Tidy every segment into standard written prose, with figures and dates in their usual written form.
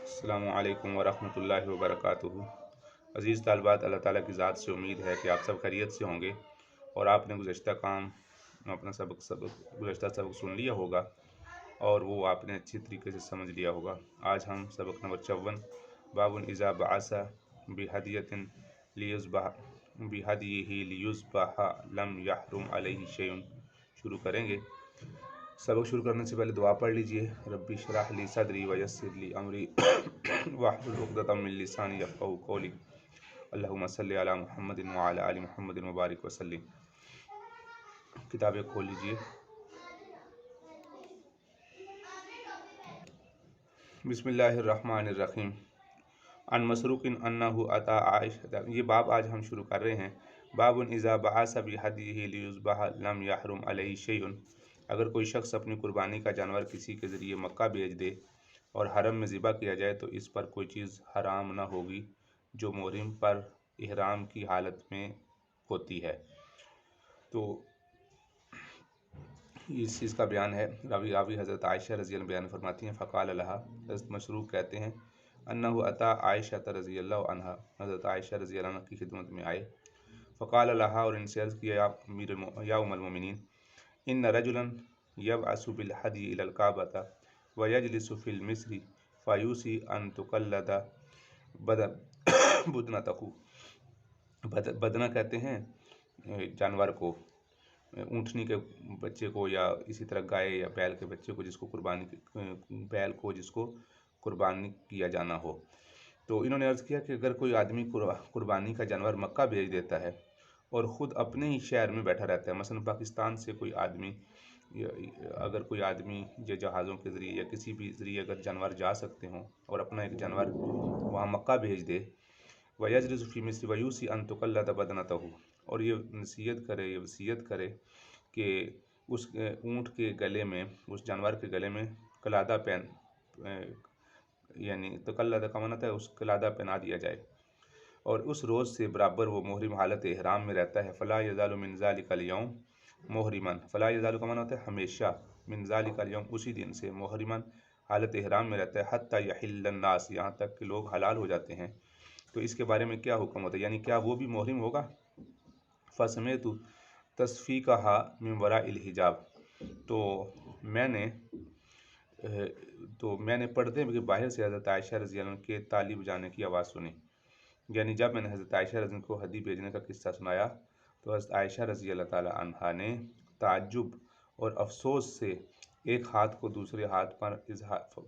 السلام علیکم ورحمۃ اللہ وبرکاتہ۔ عزیز طالبات، اللہ تعالیٰ کی ذات سے امید ہے کہ آپ سب خیریت سے ہوں گے اور آپ نے اپنا گزشتہ سبق سن لیا ہوگا اور وہ آپ نے اچھی طریقے سے سمجھ لیا ہوگا۔ آج ہم سبق نمبر 54 باب اذا بعث بہدیۃ بہدیہ لیذبح لم یحرم علیہ شیء شروع کریں گے۔ سبق شروع کرنے سے پہلے دعا پڑھ لیجئے۔ ربی اشرح لی صدری ویسر لی امری واحلل عقدۃ من لسانی یفقہوا قولی۔ اللہم صلی علی محمد وعلی آل محمد وبارک وسلم۔ کتابیں کھول لیجئے۔ بسم اللہ الرحمن الرحیم۔ عن مسروق انہ اتی عائشہ، یہ باب آج ہم شروع کر رہے ہیں۔ باب اذا بعث بہدیہ لیذبح لم یحرم علیہ شیء، اگر کوئی شخص اپنی قربانی کا جانور کسی کے ذریعے مکہ بھیج دے اور حرم میں ذبح کیا جائے تو اس پر کوئی چیز حرام نہ ہوگی جو محرم پر احرام کی حالت میں ہوتی ہے۔ تو اس چیز کا بیان ہے۔ راوی حضرت عائشہ رضی اللہ عنہ بیان فرماتی ہیں، فقال لہا، حضرت مسروق کہتے ہیں، انہ اتی عائشہ رضی اللہ عنہا، حضرت عائشہ رضی اللہ عنہ کی خدمت میں آئے۔ فقال لہا، اور ان سے عرض کیا، یا ام المؤمنین، ان رجلا یبعث بالہدی الی الکعبۃ ویجلس فی المصر فیوصی ان تقلد بدنتہ۔ بدنہ کہتے ہیں جانور کو، اونٹنی کے بچے کو، یا اسی طرح گائے یا بیل کے بچے کو جس کو قربانی کیا جانا ہو۔ تو انہوں نے عرض کیا کہ اگر کوئی آدمی قربانی کا جانور مکہ بھیج دیتا ہے اور خود اپنے ہی شہر میں بیٹھا رہتا ہے، مثلا پاکستان سے کوئی آدمی یا جہازوں کے ذریعے یا کسی بھی ذریعے اگر جانور جا سکتے ہوں اور اپنا ایک جانور وہاں مکہ بھیج دے، وَيَجْلِسُ فِي مِصْرَ وَيُوصِي أَن تُقَلَّدَ بَدْنَتَهُ، اور یہ وصیت کرے کہ اس اونٹ کے گلے میں، اس جانور کے گلے میں قلادہ یعنی تقلدہ کا معنی ہے اس قلادہ پہنا دیا جائے، اور اس روز سے برابر وہ محرم حالت احرام میں رہتا ہے۔ فلا یزال من ذلک اليوم محرما، فلا یزال کا معنی ہوتا ہے ہمیشہ، من ذلک اليوم اسی دن سے، محرما حالت احرام میں رہتا ہے، حتی یحل الناس، یہاں تک کہ لوگ حلال ہو جاتے ہیں۔ تو اس کے بارے میں کیا حکم ہوتا ہے، یعنی کیا وہ بھی محرم ہوگا؟ فسمعت تصفیقها من وراء الحجاب، تو میں نے پردے کے باہر سے حضرت عائشہ رضی اللہ عنہ کے تالی بجانے کی آواز سنی، یعنی جب میں نے حضرت عائشہ رضی اللہ عنہ کو ہدی بھیجنے کا قصہ سنایا تو حضرت عائشہ رضی اللہ تعالی عنہا نے تعجب اور افسوس سے ایک ہاتھ کو دوسرے ہاتھ پر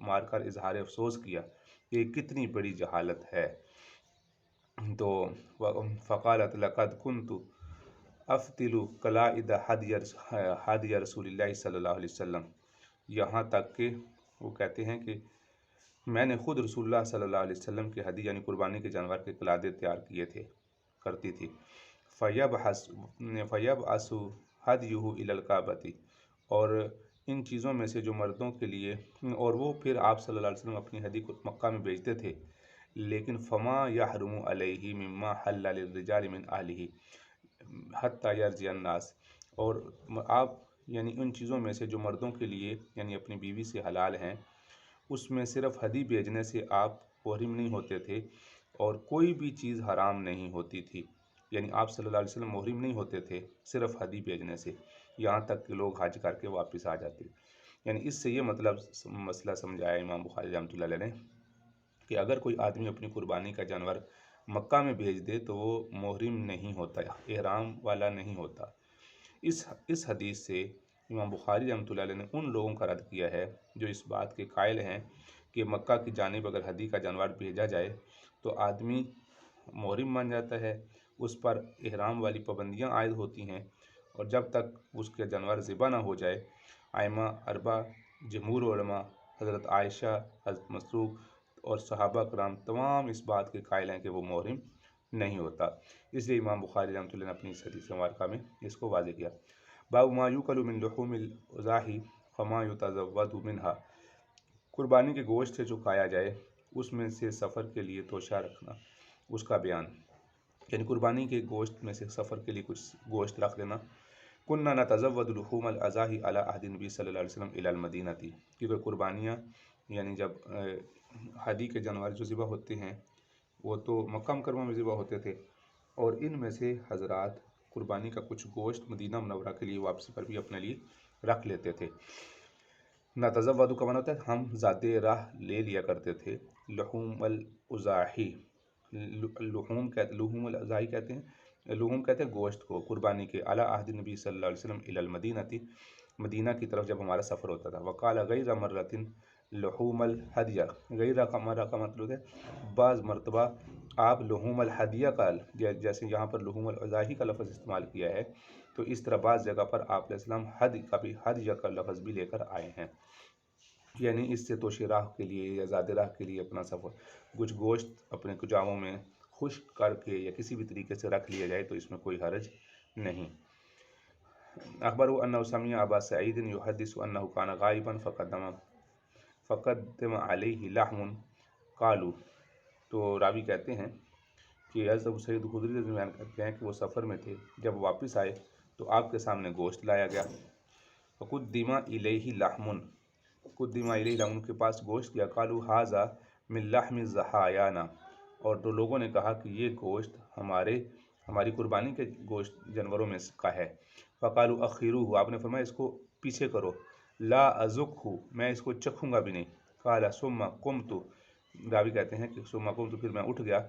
مار کر اظہار افسوس کیا کہ یہ کتنی بڑی جہالت ہے۔ تو فقالت لقد كنت افتل قلائد ہدی رسول اللہ صلی اللہ علیہ وسلم، یہاں تک کہ وہ کہتے ہیں کہ میں نے خود رسول اللہ صلی اللہ علیہ وسلم کے ہدی یعنی قربانی کے جانور کے قلادے تیار کرتی تھی۔ فَيَبْعَثُ هَدْيُهُ إِلَى الْكَعْبَةِ، اور ان چیزوں میں سے جو مردوں کے لیے، اور وہ پھر آپ صلی اللہ علیہ وسلم اپنی ہدی کو مکہ میں بھیجتے تھے، لیکن فَمَا يَحْرُمُ عَلَيْهِ مِمَّا حَلَّ لِلرِّجَالِ مِنْ أَهْلِهِ حَتَّى يَرْجِعَ النَّاسِ، اور آپ یعنی ان چیزوں میں سے جو مردوں کے لیے یعنی اپنی بیوی سے حلال ہیں، اس میں صرف ہدی بھیجنے سے آپ محرم نہیں ہوتے تھے اور کوئی بھی چیز حرام نہیں ہوتی تھی، یعنی آپ صلی اللہ علیہ وسلم محرم نہیں ہوتے تھے صرف ہدی بھیجنے سے، یہاں تک کہ لوگ حج کر کے واپس آ جاتے۔ یعنی اس سے یہ مسئلہ سمجھایا امام بخاری رحمۃ اللہ علیہ نے کہ اگر کوئی آدمی اپنی قربانی کا جانور مکہ میں بھیج دے تو وہ محرم نہیں ہوتا، احرام والا نہیں ہوتا۔ اس حدیث سے امام بخاری رحمۃ اللہ علیہ نے ان لوگوں کا رد کیا ہے جو اس بات کے قائل ہیں کہ مکہ کی جانب اگر ہدی کا جانور بھیجا جائے تو آدمی محرم مان جاتا ہے، اس پر احرام والی پابندیاں عائد ہوتی ہیں، اور جب تک اس کے جانور ذبح نہ ہو جائے، ائمہ اربعہ، جمہور علماء، حضرت عائشہ، حضرت مسروق اور صحابہ کرام تمام اس بات کے قائل ہیں کہ وہ محرم نہیں ہوتا۔ اس لیے امام بخاری رحمۃ اللہ نے اپنی اس حدیث مبارکہ میں اس کو واضح کیا۔ باب ما یوکل من لحوم الاضاحی فما یتزود منہا، قربانی کے گوشت سے جو کھایا جائے اس میں سے سفر کے لیے توشہ رکھنا، اس کا بیان، یعنی قربانی کے گوشت میں سے سفر کے لیے کچھ گوشت رکھ دینا۔ کننا نتزود لحوم الاضاحی علی عہد النبی صلی اللہ علیہ وسلم الی المدینہ، کیونکہ قربانیاں یعنی جب ہدی کے جانور جو ذبح ہوتے ہیں وہ تو مکہ مکرمہ میں ذبح ہوتے تھے، اور ان میں سے حضرات قربانی کا کچھ گوشت مدینہ منورہ کے لیے واپسی پر بھی اپنے لیے رکھ لیتے تھے۔ نتزودو کا معنی ہوتا ہے ہم زاد راہ لے لیا کرتے تھے۔ لحوم الاضاحی، لحوم الاضاحی کہتے ہیں، لحوم کہتے ہیں گوشت کو، قربانی کے، علی عہد نبی صلی اللہ علیہ وسلم الی المدینہ، مدینہ کی طرف جب ہمارا سفر ہوتا تھا۔ وقال غیر مرۃ لحوم الہدیہ، غیر مرہ کا مطلب ہے بعض مرتبہ آپ لحوم الہدیہ کا، جیسے یہاں پر لحوم الاضاحی کا لفظ استعمال کیا ہے، تو اس طرح بعض جگہ پر آپ علیہ السلام ہدیہ کا لفظ بھی لے کر آئے ہیں، یعنی اس سے توشی راہ کے لیے یا زاد راہ کے لیے اپنا سفر کچھ گوشت اپنے کجاووں میں خشک کر کے یا کسی بھی طریقے سے رکھ لیا جائے تو اس میں کوئی حرج نہیں۔ اخبروا انه سمع ابا سعید يحدث انه كان غائبا فقدم عليه لحم قالوا، تو راوی کہتے ہیں کہ حضرت ابو سعید خدری رضی اللہ عنہ بیان کرتے ہیں کہ وہ سفر میں تھے، جب واپس آئے تو آپ کے سامنے گوشت لایا گیا۔ فقدم الیہ لحم، قدم الیہ لحم، ان کے پاس گوشت کیا، قالوا ھذا من لحم ضحایانا، اور تو لوگوں نے کہا کہ یہ گوشت ہماری قربانی کے گوشت جانوروں میں کا ہے۔ فقالوا اخروہ، آپ نے فرمایا اس کو پیچھے کرو، لا اذقہ، میں اس کو چکھوں گا بھی نہیں۔ قال ثم قمت، راوی کہتے ہیں کہ ثم قمت، پھر میں اٹھ گیا،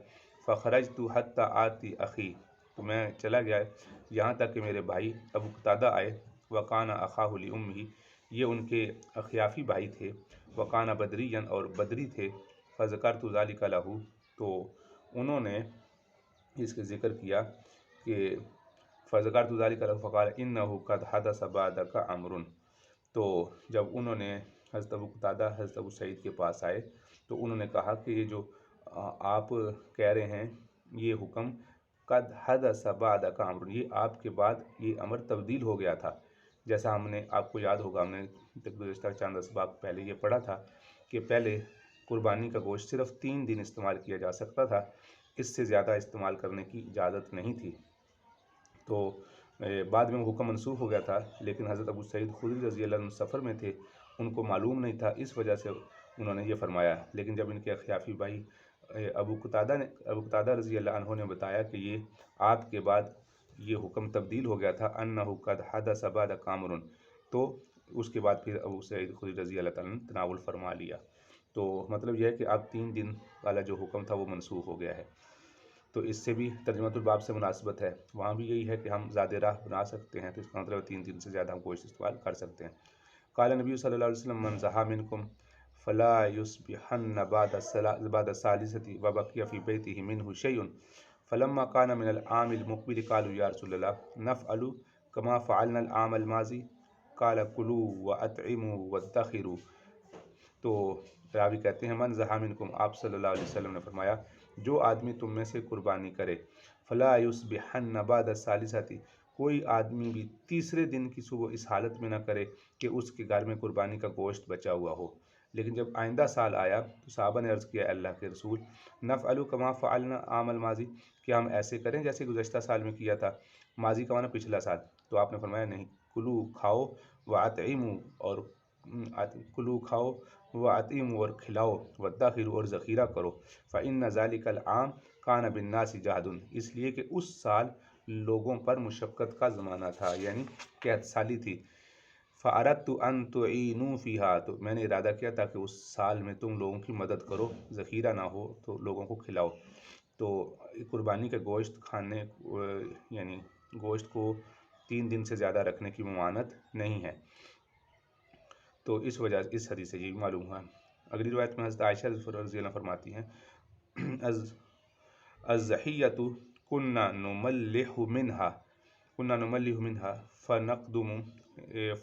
فخرجت حتی آتی اخی، تو میں چلا گیا یہاں تک کہ میرے بھائی ابو قتادہ آئے، وکان اخاہ لامہ، یہ ان کے اخیافی بھائی تھے، وکان بدریا، اور بدری تھے، فذکرت ذلک لہ، تو انہوں نے اس کے ذکر کیا کہ فذکرت ذلک لہ فقال انہ قد حدث بعدک امر، تو جب انہوں نے حضرت ابو قتادہ حضرت ابو سعید کے پاس آئے تو انہوں نے کہا کہ یہ جو آپ کہہ رہے ہیں یہ حکم قد حدث بعدک امر، یہ آپ کے بعد یہ امر تبدیل ہو گیا تھا، جیسا ہم نے، آپ کو یاد ہوگا ہم نے گزشتہ چند اسباق پہلے یہ پڑھا تھا کہ پہلے قربانی کا گوشت صرف 3 دن استعمال کیا جا سکتا تھا، اس سے زیادہ استعمال کرنے کی اجازت نہیں تھی، تو بعد میں وہ حکم منسوخ ہو گیا تھا، لیکن حضرت ابو سعید خدری رضی اللہ عنہ سفر میں تھے، ان کو معلوم نہیں تھا، اس وجہ سے انہوں نے یہ فرمایا، لیکن جب ان کے اخیافی بھائی ابو قتادہ رضی اللہ عنہ نے بتایا کہ یہ آپ کے بعد یہ حکم تبدیل ہو گیا تھا، انہ قد حدث بعدک امر، تو اس کے بعد پھر ابو سعید خدری رضی اللہ تعالیٰ نے تناول فرما لیا، تو مطلب یہ ہے کہ اب 3 دن والا جو حکم تھا وہ منسوخ ہو گیا ہے، تو اس سے بھی ترجمۃ الباب سے مناسبت ہے، وہاں بھی یہی ہے کہ ہم زاد راہ بنا سکتے ہیں، تو اس کا مطلب 3 دن سے زیادہ ہم گوشت استعمال کر سکتے ہیں۔ قال نبی صلی اللہ علیہ وسلم من ضحى منکم فلا يصبحن بعد الثالثة وبقي في بيته منه شيء، فلما كان من العام المقبل قالوا یا رسول اللہ نفعل كما فعلنا العام الماضي، قال كلوا واطعموا وادخروا، تو راوی کہتے ہیں من ضحى منکم، آپ صلی اللہ علیہ وسلم نے فرمایا جو آدمی تم میں سے قربانی کرے، فلا یصبحن بعد الثالثة، کوئی آدمی بھی تیسرے دن کی صبح اس حالت میں نہ کرے کہ اس کے گھر میں قربانی کا گوشت بچا ہوا ہو۔ لیکن جب آئندہ سال آیا تو صحابہ نے عرض کیا اللہ کے رسول نفعل کما فعلنا عام الماضی، کہ ہم ایسے کریں جیسے گزشتہ سال میں کیا تھا، ماضی کا معنی پچھلا سال، تو آپ نے فرمایا نہیں، کلو کھاؤ واطعموا، اور کلو کھاؤ واطعموا اور کھلاؤ، وادخروا اور ذخیرہ کرو، فإن ذلك العام كان بالناس جہد، اس لیے کہ اس سال لوگوں پر مشقت کا زمانہ تھا، یعنی قحط سالی تھی، فأردت أن تعینوا فیہا، تو میں نے ارادہ کیا تھا کہ اس سال میں تم لوگوں کی مدد کرو، ذخیرہ نہ ہو تو لوگوں کو کھلاؤ، تو قربانی کا گوشت کھانے یعنی گوشت کو 3 دن سے زیادہ رکھنے کی ممانعت نہیں ہے، تو اس وجہ اس حدیث سے یہ معلوم ہوا۔ اگلی روایت میں حضرت عائشہ رضی اللہ عنہ فرماتی ہیں الضحیۃ کنا نملح منها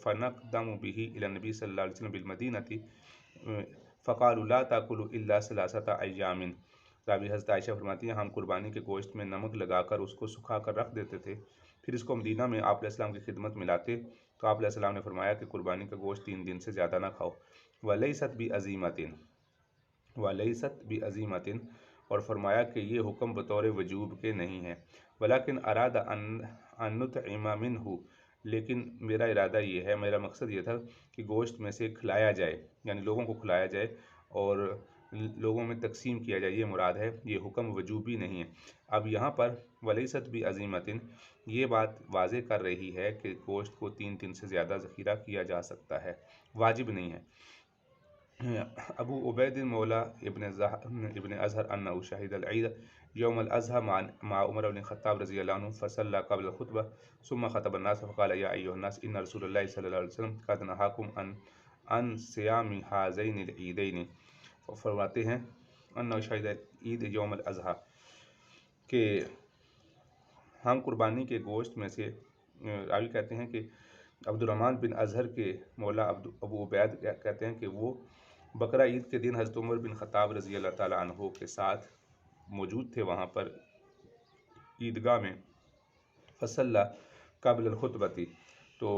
فنقدم به الى النبی صلی اللہ علیہ وسلم بالمدینہ فقالوا لا تاکلوا الا 3 ایام، راوی حضرت عائشہ فرماتی ہیں ہم قربانی کے گوشت میں نمک لگا کر اس کو سکھا کر رکھ دیتے تھے، پھر اس کو مدینہ میں آپ علیہ السلام کی خدمت میں لاتے، تو آپ علیہ السلام نے فرمایا کہ قربانی کا گوشت 3 دن سے زیادہ نہ کھاؤ، وَلَيْسَتْ بِعَزِیمَةٍ، اور فرمایا کہ یہ حکم بطور وجوب کے نہیں ہے، ولیکن اراد ان نطعم منہ، لیکن میرا ارادہ یہ ہے، میرا مقصد یہ تھا کہ گوشت میں سے کھلایا جائے، یعنی لوگوں کو کھلایا جائے اور لوگوں میں تقسیم کیا جائے، یہ مراد ہے، یہ حکم وجوبی نہیں ہے۔ اب یہاں پر ولیست بھی عظیمتن یہ بات واضح کر رہی ہے کہ گوشت کو 3 دن سے زیادہ ذخیرہ کیا جا سکتا ہے، واجب نہیں ہے۔ ابو عبید مولا ابن اظہر انہ شہید العید یوم الاضحى مع عمر بن الخطاب رضی اللہ عنہ فصلى قبل الخطبہ ثم خطب الناس فقال یا ایھا الناس ان رسول اللہ صلی اللہ علیہ وسلم قد نہاکم عن صیام ہذین العیدین۔ فرماتے ہیں انہ شہید عید یوم الاضحیٰ کہ ہم قربانی کے گوشت میں سے، راوی کہتے ہیں کہ عبد الرحمن بن اظہر کے مولا ابو عبید کہتے ہیں کہ وہ بقرہ عید کے دن حضرت عمر بن خطاب رضی اللہ تعالیٰ عنہ کے ساتھ موجود تھے وہاں پر عیدگاہ میں۔ فصلی قبل الخطبۃ، تو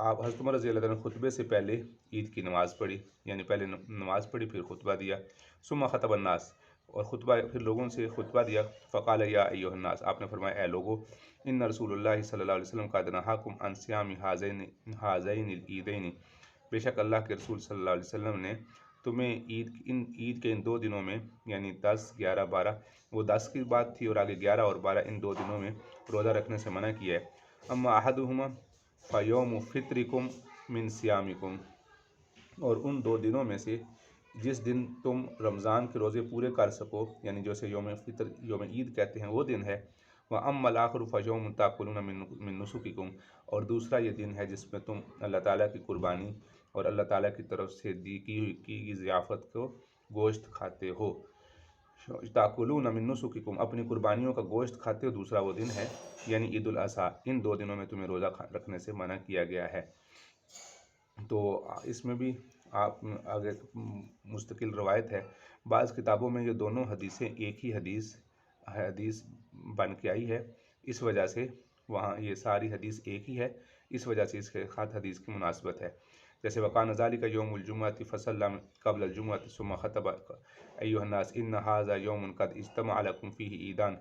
آپ حضرت عمر رضی اللہ عنہ خطبے سے پہلے عید کی نماز پڑھی، یعنی پہلے نماز پڑھی پھر خطبہ دیا۔ ثم خطب الناس، اور خطبہ پھر لوگوں سے خطبہ دیا۔ فقال یا ایھا الناس، آپ نے فرمایا اے لوگو، ان رسول اللہ صلی اللہ علیہ وسلم قد نہاکم عن صیام ہذین العیدین، بے شک اللہ کے رسول صلی اللہ علیہ وسلم نے تمہیں عید کے ان 2 دنوں میں، یعنی 10، 11، 12، وہ 10 کی بات تھی اور آگے 11 اور 12، ان 2 دنوں میں روزہ رکھنے سے منع کیا ہے۔ اما احدہما فیوم فطرکم من صیامکم، اور ان 2 دنوں میں سے جس دن تم رمضان کے روزے پورے کر سکو، یعنی جیسے یوم فطر، یوم عید کہتے ہیں، وہ دن ہے۔ وَأَمَّا الْآخِرُ فَيَوْمٌ تَأْكُلُونَ مِن نُسُكِكُمْ، اور دوسرا یہ دن ہے جس میں تم اللہ تعالیٰ کی قربانی اور اللہ تعالیٰ کی طرف سے کی ہوئی ضیافت کو گوشت کھاتے ہو۔ تَأْكُلُونَ مِن نُسُكِكُمْ، اپنی قربانیوں کا گوشت کھاتے ہو، دوسرا وہ دن ہے یعنی عید الاضحیٰ۔ ان 2 دنوں میں تمہیں روزہ رکھنے سے منع کیا گیا ہے۔ تو اس میں بھی آپ آگے مستقل روایت ہے، بعض کتابوں میں یہ دونوں حدیثیں ایک ہی حدیث بن کے آئی ہے، اس وجہ سے وہاں یہ ساری حدیث ایک ہی ہے، اس وجہ سے اس کے خط حدیث کی مناسبت ہے۔ جیسے وَكَانَ ذَلِكَ يَوْمُ الْجُمْعَةِ فَصَلَّى قَبْلَ الْجُمْعَةِ ثُمَّ خَطَبَ أَيُّهَا النَّاسُ إِنَّ هَذَا يَوْمٌ قَدْ اجْتَمَعَ لَكُمْ فِيهِ عِیدَانِ،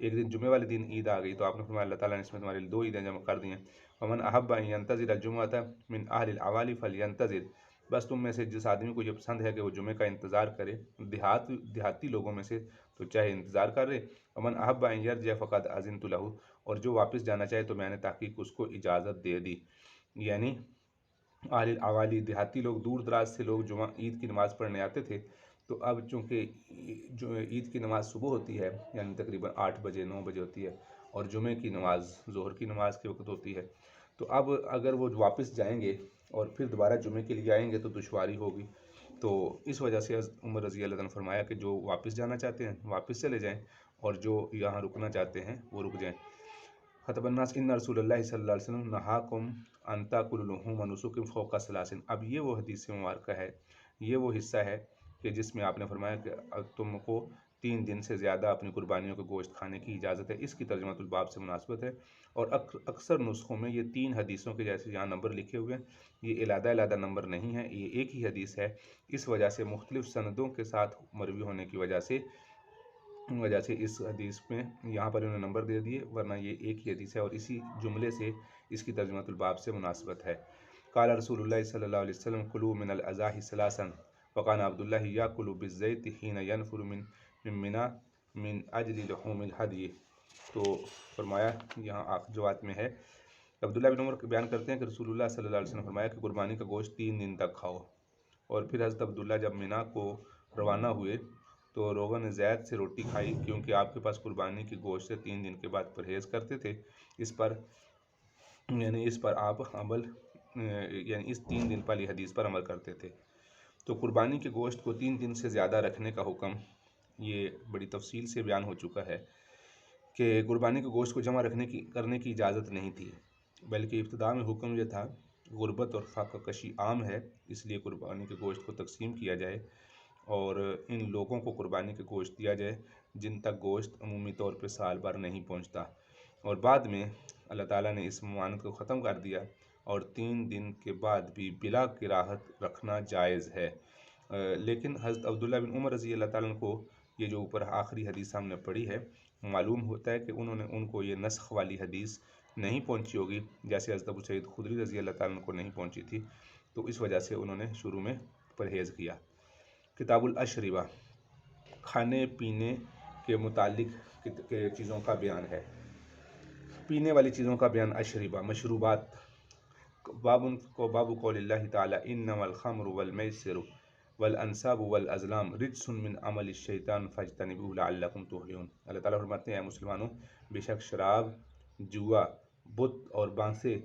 ایک دن جمعے والے دن عید آ گئی تو آپ نے فرمایا اللہ تعالیٰ نے اس میں تمہارے لیے 2 عیدیں جمع کر دی ہیں۔ وَمَنْ أَحَبَّ أَنْ يَنْتَظِرَ الْجُمْعَةَ مِنْ أَهْلِ الْأَوَالِ فَلْيَنْتَظِرْ، بس تم میں سے جس آدمی کو یہ پسند ہے کہ وہ جمعے کا انتظار کرے، دیہاتی لوگوں میں سے، تو چاہے انتظار کر رہے۔ وَمَنْ أَحَبَّ أَنْ يَرْجِعَ فَقَدْ أَذِنْتُ لَهُ، اور جو واپس جانا چاہے تو میں نے تحقیق اس کو اجازت دے دی۔ یعنی اہل الاوالی، دیہاتی لوگ، دور دراز سے لوگ جمعہ عید کی نماز پڑھنے آتے تھے، تو اب چونکہ جو عید کی نماز صبح ہوتی ہے، یعنی تقریباً 8 بجے 9 بجے ہوتی ہے، اور جمعے کی نماز ظہر کی نماز کے وقت ہوتی ہے، تو اب اگر وہ واپس جائیں گے اور پھر دوبارہ جمعے کے لیے آئیں گے تو دشواری ہوگی، تو اس وجہ سے عمر رضی اللہ عنہ نے فرمایا کہ جو واپس جانا چاہتے ہیں واپس چلے جائیں، اور جو یہاں رکنا چاہتے ہیں وہ رک جائیں۔ خطب الناس ان رسول اللہ صلی اللہ علیہ وسلم نہاکم ان تاکلوا لحوم نسک فوق ثلاث، اب یہ وہ حدیث مبارکہ ہے، یہ وہ حصہ ہے کہ جس میں آپ نے فرمایا کہ تم کو 3 دن سے زیادہ اپنی قربانیوں کا گوشت کھانے کی اجازت ہے، اس کی ترجمۃ الباب سے مناسبت ہے۔ اور اکثر نسخوں میں یہ 3 حدیثوں کے جیسے یہاں نمبر لکھے ہوئے ہیں، یہ علیحدہ نمبر نہیں ہے، یہ ایک ہی حدیث ہے، اس وجہ سے مختلف سندوں کے ساتھ مروی ہونے کی وجہ سے اس حدیث میں یہاں پر انہوں نے نمبر دے دیے، ورنہ یہ ایک ہی حدیث ہے، اور اسی جملے سے اس کی ترجمۃ الباب سے مناسبت ہے۔ قال رسول اللہ صلی اللہ علیہ وسلم کلوا من الاضاحی ثلاثا وکان عبداللہ یاکل بالزیت حین ینفر من منی من اجل لحوم الہدی، تو فرمایا یہاں جوات میں ہے، عبداللہ بن عمر بیان کرتے ہیں کہ رسول اللہ صلی اللہ علیہ وسلم نے فرمایا کہ قربانی کا گوشت 3 دن تک کھاؤ، اور پھر حضرت عبداللہ جب منی کو روانہ ہوئے تو روغن زیت سے روٹی کھائی، کیونکہ آپ کے پاس قربانی کے گوشت سے 3 دن کے بعد پرہیز کرتے تھے، اس پر آپ اس 3 دن والی حدیث پر عمل کرتے تھے۔ تو قربانی کے گوشت کو 3 دن سے زیادہ رکھنے کا حکم یہ بڑی تفصیل سے بیان ہو چکا ہے کہ قربانی کے گوشت کو جمع کرنے کی اجازت نہیں تھی، بلکہ ابتدا میں حکم یہ تھا، غربت اور فاقہ کشی عام ہے، اس لیے قربانی کے گوشت کو تقسیم کیا جائے اور ان لوگوں کو قربانی کے گوشت دیا جائے جن تک گوشت عمومی طور پہ سال بھر نہیں پہنچتا، اور بعد میں اللہ تعالیٰ نے اس ممانعت کو ختم کر دیا اور 3 دن کے بعد بھی بلا کراہت رکھنا جائز ہے۔ لیکن حضرت عبداللہ بن عمر رضی اللہ تعالیٰ عنہ کو یہ جو اوپر آخری حدیث ہم نے پڑھی ہے، معلوم ہوتا ہے کہ ان کو یہ نسخ والی حدیث نہیں پہنچی ہوگی، جیسے حضرت ابو سعید خدری رضی اللہ تعالیٰ عنہ کو نہیں پہنچی تھی، تو اس وجہ سے انہوں نے شروع میں پرہیز کیا۔ کتاب الاشربہ، کھانے پینے کے متعلق کے چیزوں کا بیان ہے، پینے والی چیزوں کا بیان۔ اشربہ، مشروبات۔ باب قول اللہ تعالیٰ انما الخمر والمیسر والانصاب والازلام رجس من عمل الشیطان فاجتنبوہ لعلکم تفلحون۔ اللہ تعالیٰ فرماتے ہیں اے مسلمانوں، بے شک شراب، جوا، بت اور بانسے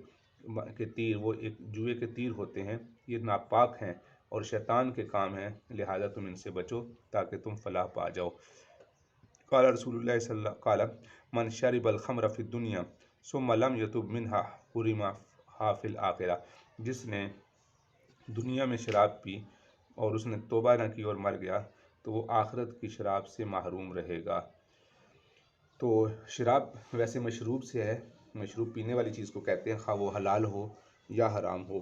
کے تیر، وہ ایک جوئے کے تیر ہوتے ہیں، یہ ناپاک ہیں اور شیطان کے کام ہیں، لہذا تم ان سے بچو تاکہ تم فلاح پا جاؤ۔ قال رسول اللہ صلی اللہ قال من شرب الخمر فی الدنیا ثم لم یتب منها حرمها فی الآخرہ، جس نے دنیا میں شراب پی اور اس نے توبہ نہ کی اور مر گیا تو وہ آخرت کی شراب سے محروم رہے گا۔ تو شراب ویسے مشروب سے ہے، مشروب پینے والی چیز کو کہتے ہیں، خواہ وہ حلال ہو یا حرام ہو،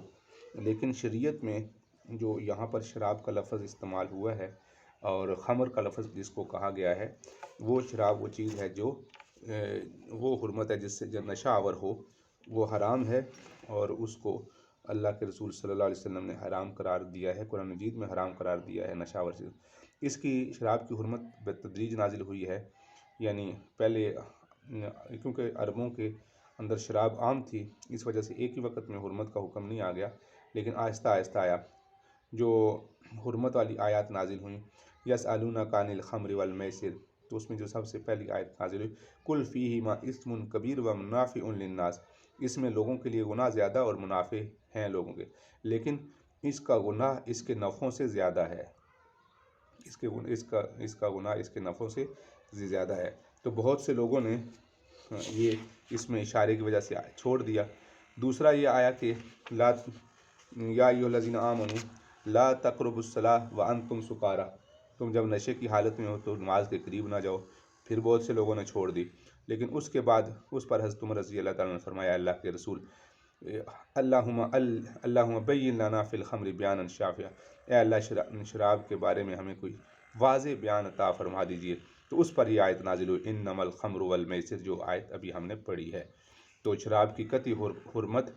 لیکن شریعت میں جو یہاں پر شراب کا لفظ استعمال ہوا ہے اور خمر کا لفظ جس کو کہا گیا ہے، وہ شراب وہ چیز ہے جو وہ حرمت ہے جس سے جو نشہ آور ہو، وہ حرام ہے اور اس کو اللہ کے رسول صلی اللہ علیہ وسلم نے حرام قرار دیا ہے، قرآن مجید میں حرام قرار دیا ہے نشہ آور چیز۔ اس کی شراب کی حرمت بتدریج نازل ہوئی ہے، یعنی پہلے کیونکہ عربوں کے اندر شراب عام تھی، اس وجہ سے ایک ہی وقت میں حرمت کا حکم نہیں آ گیا، لیکن آہستہ آہستہ آیا، جو حرمت والی آیات نازل ہوئیں۔ یسألونک عن الخمر والمیسر، تو اس میں جو سب سے پہلی آیت نازل ہوئی قل فیہما اسم کبیر ومنافع للناس، اس میں لوگوں کے لیے گناہ زیادہ اور منافع ہیں لوگوں کے، لیکن اس کا گناہ اس کے نفعوں سے زیادہ ہے، اس کا گناہ اس کے نفعوں سے زیادہ ہے۔ تو بہت سے لوگوں نے یہ اس میں اشارے کی وجہ سے چھوڑ دیا۔ دوسرا یہ آیا کہ لا یا ایھا الذین آمنوا لا تقربوا الصلاۃ وانتم سکاری، تم جب نشے کی حالت میں ہو تو نماز کے قریب نہ جاؤ، پھر بہت سے لوگوں نے چھوڑ دی، لیکن اس کے بعد اس پر حضرت عمر رضی اللہ تعالیٰ نے فرمایا اللہ کے رسول اللہم بین لنا فی الخمر بیانا شافیا، اے اللہ شراب کے بارے میں ہمیں کوئی واضح بیان عطا فرما دیجئے، تو اس پر یہ آیت نازل ہوئی انما الخمر والمیسر، جو آیت ابھی ہم نے پڑھی ہے۔ تو شراب کی قطعی حرمت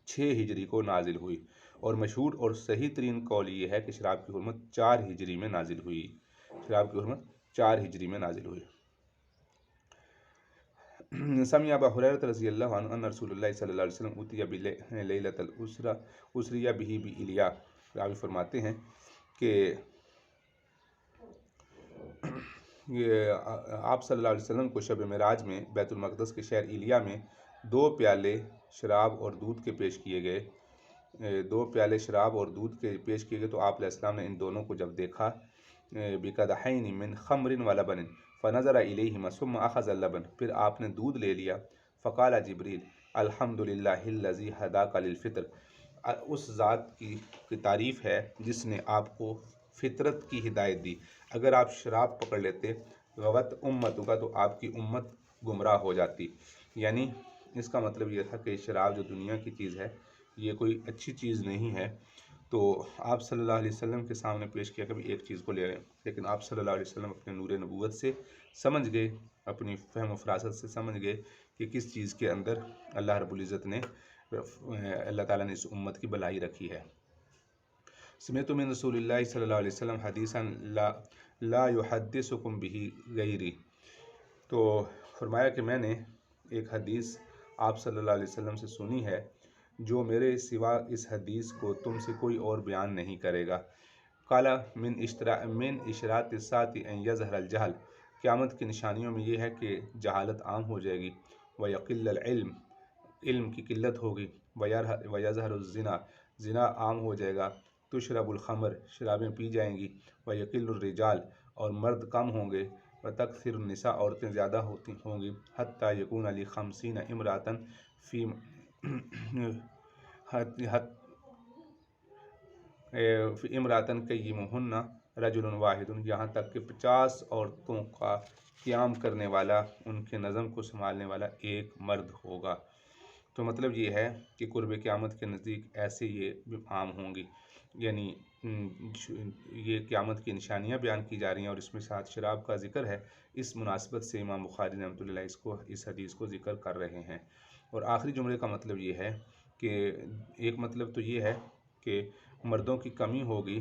6 ہجری کو نازل ہوئی، اور مشہور اور صحیح ترین قول یہ ہے کہ شراب کی حرمت 4 ہجری میں نازل ہوئی، شراب کی حرمت 4 ہجری میں نازل ہوئی۔ سمع ابا ہریرہ رضی اللہ عنہ ان رسول اللہ صلی اللہ علیہ وسلم اتی بلیلۃ الاسری بہ بإلیاء، راوی فرماتے ہیں کہ آپ صلی اللہ علیہ وسلم کو شب معراج میں بیت المقدس کے شہر ایلیا میں 2 پیالے شراب اور دودھ کے پیش کیے گئے، 2 پیالے شراب اور دودھ کے پیش کیے گئے، تو آپ علیہ السلام نے ان دونوں کو جب دیکھا بقدحین من خمر ولبن فنظر الیہما ثم اخذ اللبن، پھر آپ نے دودھ لے لیا، فقال جبریل الحمدللہ الذی ہداک للفطر، اس ذات کی تعریف ہے جس نے آپ کو فطرت کی ہدایت دی، اگر آپ شراب پکڑ لیتے غوت امتک، تو آپ کی امت گمراہ ہو جاتی، یعنی اس کا مطلب یہ تھا کہ شراب جو دنیا کی چیز ہے یہ کوئی اچھی چیز نہیں ہے، تو آپ صلی اللہ علیہ وسلم کے سامنے پیش کیا کبھی ایک چیز کو لے رہے ہیں، لیکن آپ صلی اللہ علیہ وسلم اپنے نور نبوت سے سمجھ گئے، اپنی فہم و فراست سے سمجھ گئے کہ کس چیز کے اندر اللہ رب العزت نے اللہ تعالیٰ نے اس امت کی بھلائی رکھی ہے۔ سمعت من رسول اللہ صلی اللہ علیہ وسلم حدیثا لا یحدثکم بہ غیری، تو فرمایا کہ میں نے ایک حدیث آپ صلی اللہ علیہ وسلم سے سنی ہے جو میرے سوا اس حدیث کو تم سے کوئی اور بیان نہیں کرے گا۔ قال من اشراط الساعۃ ان یظہر الجہل، قیامت کی نشانیوں میں یہ ہے کہ جہالت عام ہو جائے گی، ویقل العلم، علم کی قلت ہوگی، ویظہر الزنا، زنا عام ہو جائے گا، تشرب الخمر، شرابیں پی جائیں گی، ویقل الرجال، اور مرد کم ہوں گے، وتکثر النساء، عورتیں زیادہ ہوں گی، حتی یکون لی 50 امرأۃ فی امرأۃ کیمہن رجل واحد، یہاں تک کہ 50 عورتوں کا قیام کرنے والا، ان کے نظم کو سنبھالنے والا ایک مرد ہوگا۔ تو مطلب یہ ہے کہ قرب قیامت کے نزدیک ایسے یہ عام ہوں گی، یعنی یہ قیامت کی نشانیاں بیان کی جا رہی ہیں اور اس میں ساتھ شراب کا ذکر ہے، اس مناسبت سے امام بخاری رحمۃ اللہ اس حدیث کو ذکر کر رہے ہیں۔ اور آخری جملے کا مطلب یہ ہے کہ ایک مطلب تو یہ ہے کہ مردوں کی کمی ہوگی،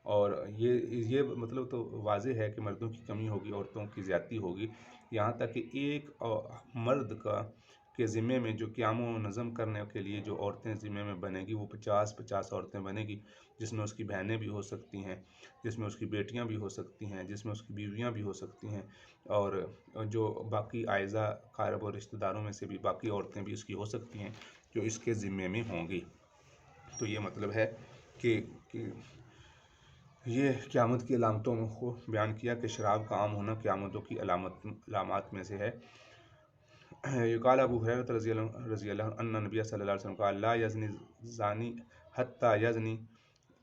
اور یہ مطلب تو واضح ہے کہ مردوں کی کمی ہوگی، عورتوں کی زیادتی ہوگی، یہاں تک کہ ایک مرد کے ذمے میں جو قیام و نظم کرنے کے لیے جو عورتیں ذمے میں بنے گی وہ 50 عورتیں بنے گی، جس میں اس کی بہنیں بھی ہو سکتی ہیں، جس میں اس کی بیٹیاں بھی ہو سکتی ہیں، جس میں اس کی بیویاں بھی ہو سکتی ہیں، اور جو باقی اعزا قارب و رشتہ داروں میں سے بھی باقی عورتیں بھی اس کی ہو سکتی ہیں جو اس کے ذمے میں ہوں گی۔ تو یہ مطلب ہے کہ یہ قیامت کی علامتوں کو بیان کیا کہ شراب کا عام ہونا قیامتوں کی علامات میں سے ہے۔ قال ابو ہریرہ رضی اللہ عنہ ان نبی صلی اللہ علیہ وسلم قال لا یزنی زانی حتی یزنی،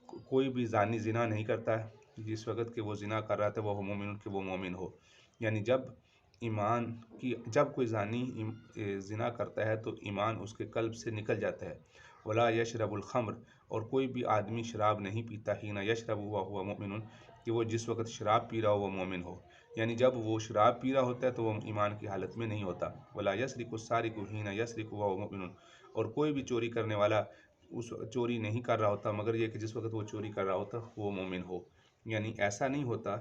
کوئی بھی زانی زنا نہیں کرتا جس وقت کہ وہ زنا کر رہا تھا وہ مومن کہ وہ مومن ہو، یعنی جب کوئی زانی زنا کرتا ہے تو ایمان اس کے قلب سے نکل جاتا ہے۔ ولا یشرب الخمر، اور کوئی بھی آدمی شراب نہیں پیتا حین یشرب وهو مؤمن، کہ وہ جس وقت شراب پی رہا ہو وہ مومن ہو، یعنی جب وہ شراب پی رہا ہوتا ہے تو وہ ایمان کی حالت میں نہیں ہوتا۔ ولا یسرق السارق حین یسرق وهو مؤمن، اور کوئی بھی چوری کرنے والا اس چوری نہیں کر رہا ہوتا مگر یہ کہ جس وقت وہ چوری کر رہا ہوتا وہ مومن ہو، یعنی ایسا نہیں ہوتا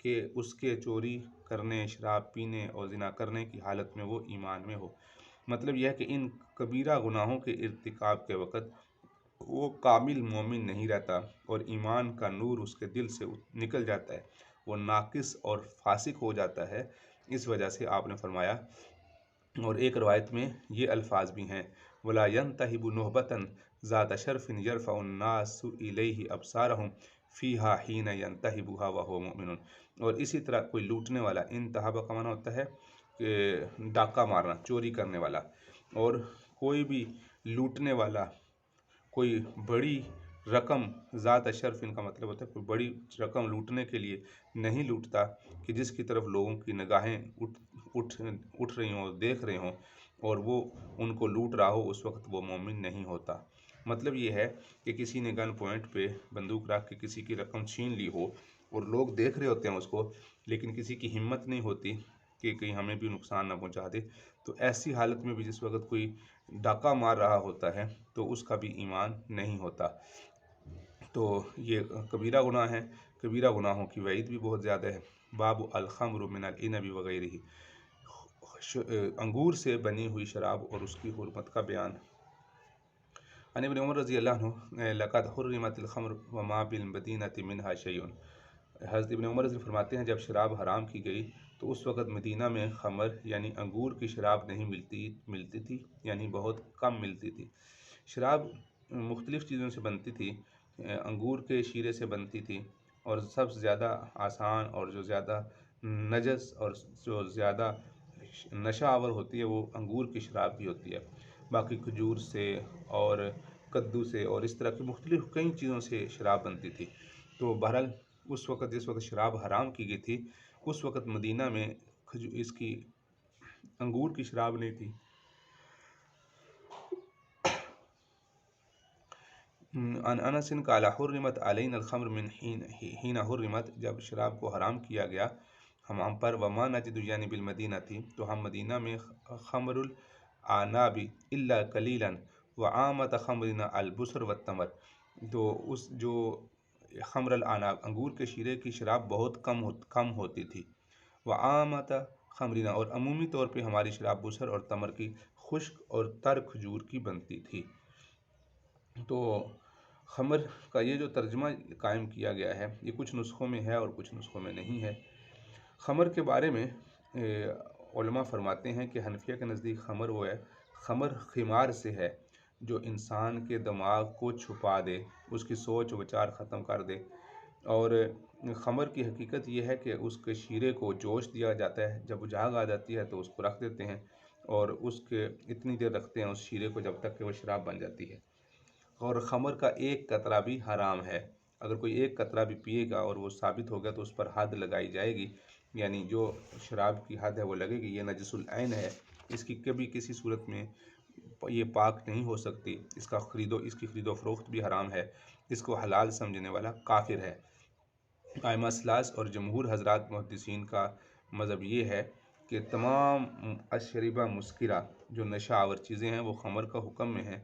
کہ اس کے چوری کرنے، شراب پینے اور زنا کرنے کی حالت میں وہ ایمان میں ہو۔ مطلب یہ ہے کہ ان کبیرہ گناہوں کے ارتکاب کے وقت وہ کامل مومن نہیں رہتا اور ایمان کا نور اس کے دل سے نکل جاتا ہے، وہ ناقص اور فاسق ہو جاتا ہے۔ اس وجہ سے آپ نے فرمایا، اور ایک روایت میں یہ الفاظ بھی ہیں وَلَا يَنْتَهِبُ نُهْبَةً ذَاتَ شَرْفٍ يَرْفَعُ النَّاسُ إِلَيْهِ أَبْصَارَهُمْ فِيهَا حِينَ يَنْتَهِبُهَا وَهُوَ مُؤْمِنٌ، اور اسی طرح کوئی لوٹنے والا، انتہاب کا معنی ہوتا ہے کہ ڈاکہ مارنا، چوری کرنے والا، اور کوئی بھی لوٹنے والا کوئی بڑی رقم، ذات شرف ان کا مطلب ہوتا ہے کوئی بڑی رقم لوٹنے کے لیے نہیں لوٹتا کہ جس کی طرف لوگوں کی نگاہیں اٹھ رہی ہوں، دیکھ رہے ہوں اور وہ ان کو لوٹ رہا ہو، اس وقت وہ مومن نہیں ہوتا۔ مطلب یہ ہے کہ کسی نے گن پوائنٹ پہ بندوق رکھ کے کسی کی رقم چھین لی ہو اور لوگ دیکھ رہے ہوتے ہیں اس کو، لیکن کسی کی ہمت نہیں ہوتی کہ کہیں ہمیں بھی نقصان نہ پہنچا دے، تو ایسی حالت میں بھی جس وقت کوئی ڈاکہ مار رہا ہوتا ہے تو اس کا بھی ایمان نہیں ہوتا۔ تو یہ کبیرہ گناہ ہے، کبیرہ گناہوں کی وعید بھی بہت زیادہ ہے۔ باب الخمر من العنب وغیرہ، انگور سے بنی ہوئی شراب اور اس کی حرمت کا بیان۔ عن ابن عمر رضی اللہ عنہ لقد حرمت الخمر وما بالمدینۃ منها شیء، حضرت ابن عمر رضی فرماتے ہیں جب شراب حرام کی گئی تو اس وقت مدینہ میں خمر یعنی انگور کی شراب نہیں ملتی تھی، یعنی بہت کم ملتی تھی۔ شراب مختلف چیزوں سے بنتی تھی، انگور کے شیرے سے بنتی تھی، اور سب سے زیادہ آسان اور جو زیادہ نجس اور جو زیادہ نشہ آور ہوتی ہے وہ انگور کی شراب بھی ہوتی ہے، باقی کھجور سے اور کدو سے اور اس طرح کی مختلف کئی چیزوں سے شراب بنتی تھی۔ تو بہرحال اس وقت جس وقت شراب حرام کی گئی تھی اس وقت مدینہ میں اس کی انگور کی شراب نہیں تھی۔ عن انس قال حرمت علینا الخمر من حین حرمت، جب شراب کو حرام کیا گیا ہم پر، وما نجد یعنی بالمدینہ تھی، تو ہم مدینہ میں خمر العناب الا قلیلا وعامت خمرنا البصر والتمر، تو اس جو خمر العناب انگور کے شیرے کی شراب بہت کم ہوتی تھی، وعامت خمرنا اور عمومی طور پہ ہماری شراب بصر اور تمر کی خشک اور تر کھجور کی بنتی تھی۔ تو خمر کا یہ جو ترجمہ قائم کیا گیا ہے یہ کچھ نسخوں میں ہے اور کچھ نسخوں میں نہیں ہے۔ خمر کے بارے میں علماء فرماتے ہیں کہ حنفیہ کے نزدیک خمر وہ ہے، خمر خمار سے ہے جو انسان کے دماغ کو چھپا دے، اس کی سوچ و وچار ختم کر دے، اور خمر کی حقیقت یہ ہے کہ اس کے شیرے کو جوش دیا جاتا ہے، جب وہ جھاگ آ جاتی ہے تو اس کو رکھ دیتے ہیں اور اس کے اتنی دیر رکھتے ہیں اس شیرے کو جب تک کہ وہ شراب بن جاتی ہے، اور خمر کا ایک قطرہ بھی حرام ہے۔ اگر کوئی ایک قطرہ بھی پیے گا اور وہ ثابت ہو گیا تو اس پر حد لگائی جائے گی، یعنی جو شراب کی حد ہے وہ لگے گی، یہ نجس العین ہے، اس کی کبھی کسی صورت میں یہ پاک نہیں ہو سکتی، اس کی خرید و فروخت بھی حرام ہے، اس کو حلال سمجھنے والا کافر ہے۔ ائمہ ثلاث اور جمہور حضرات محدثین کا مذہب یہ ہے کہ تمام اشربہ مسکرہ جو نشہ آور چیزیں ہیں وہ خمر کا حکم میں ہیں۔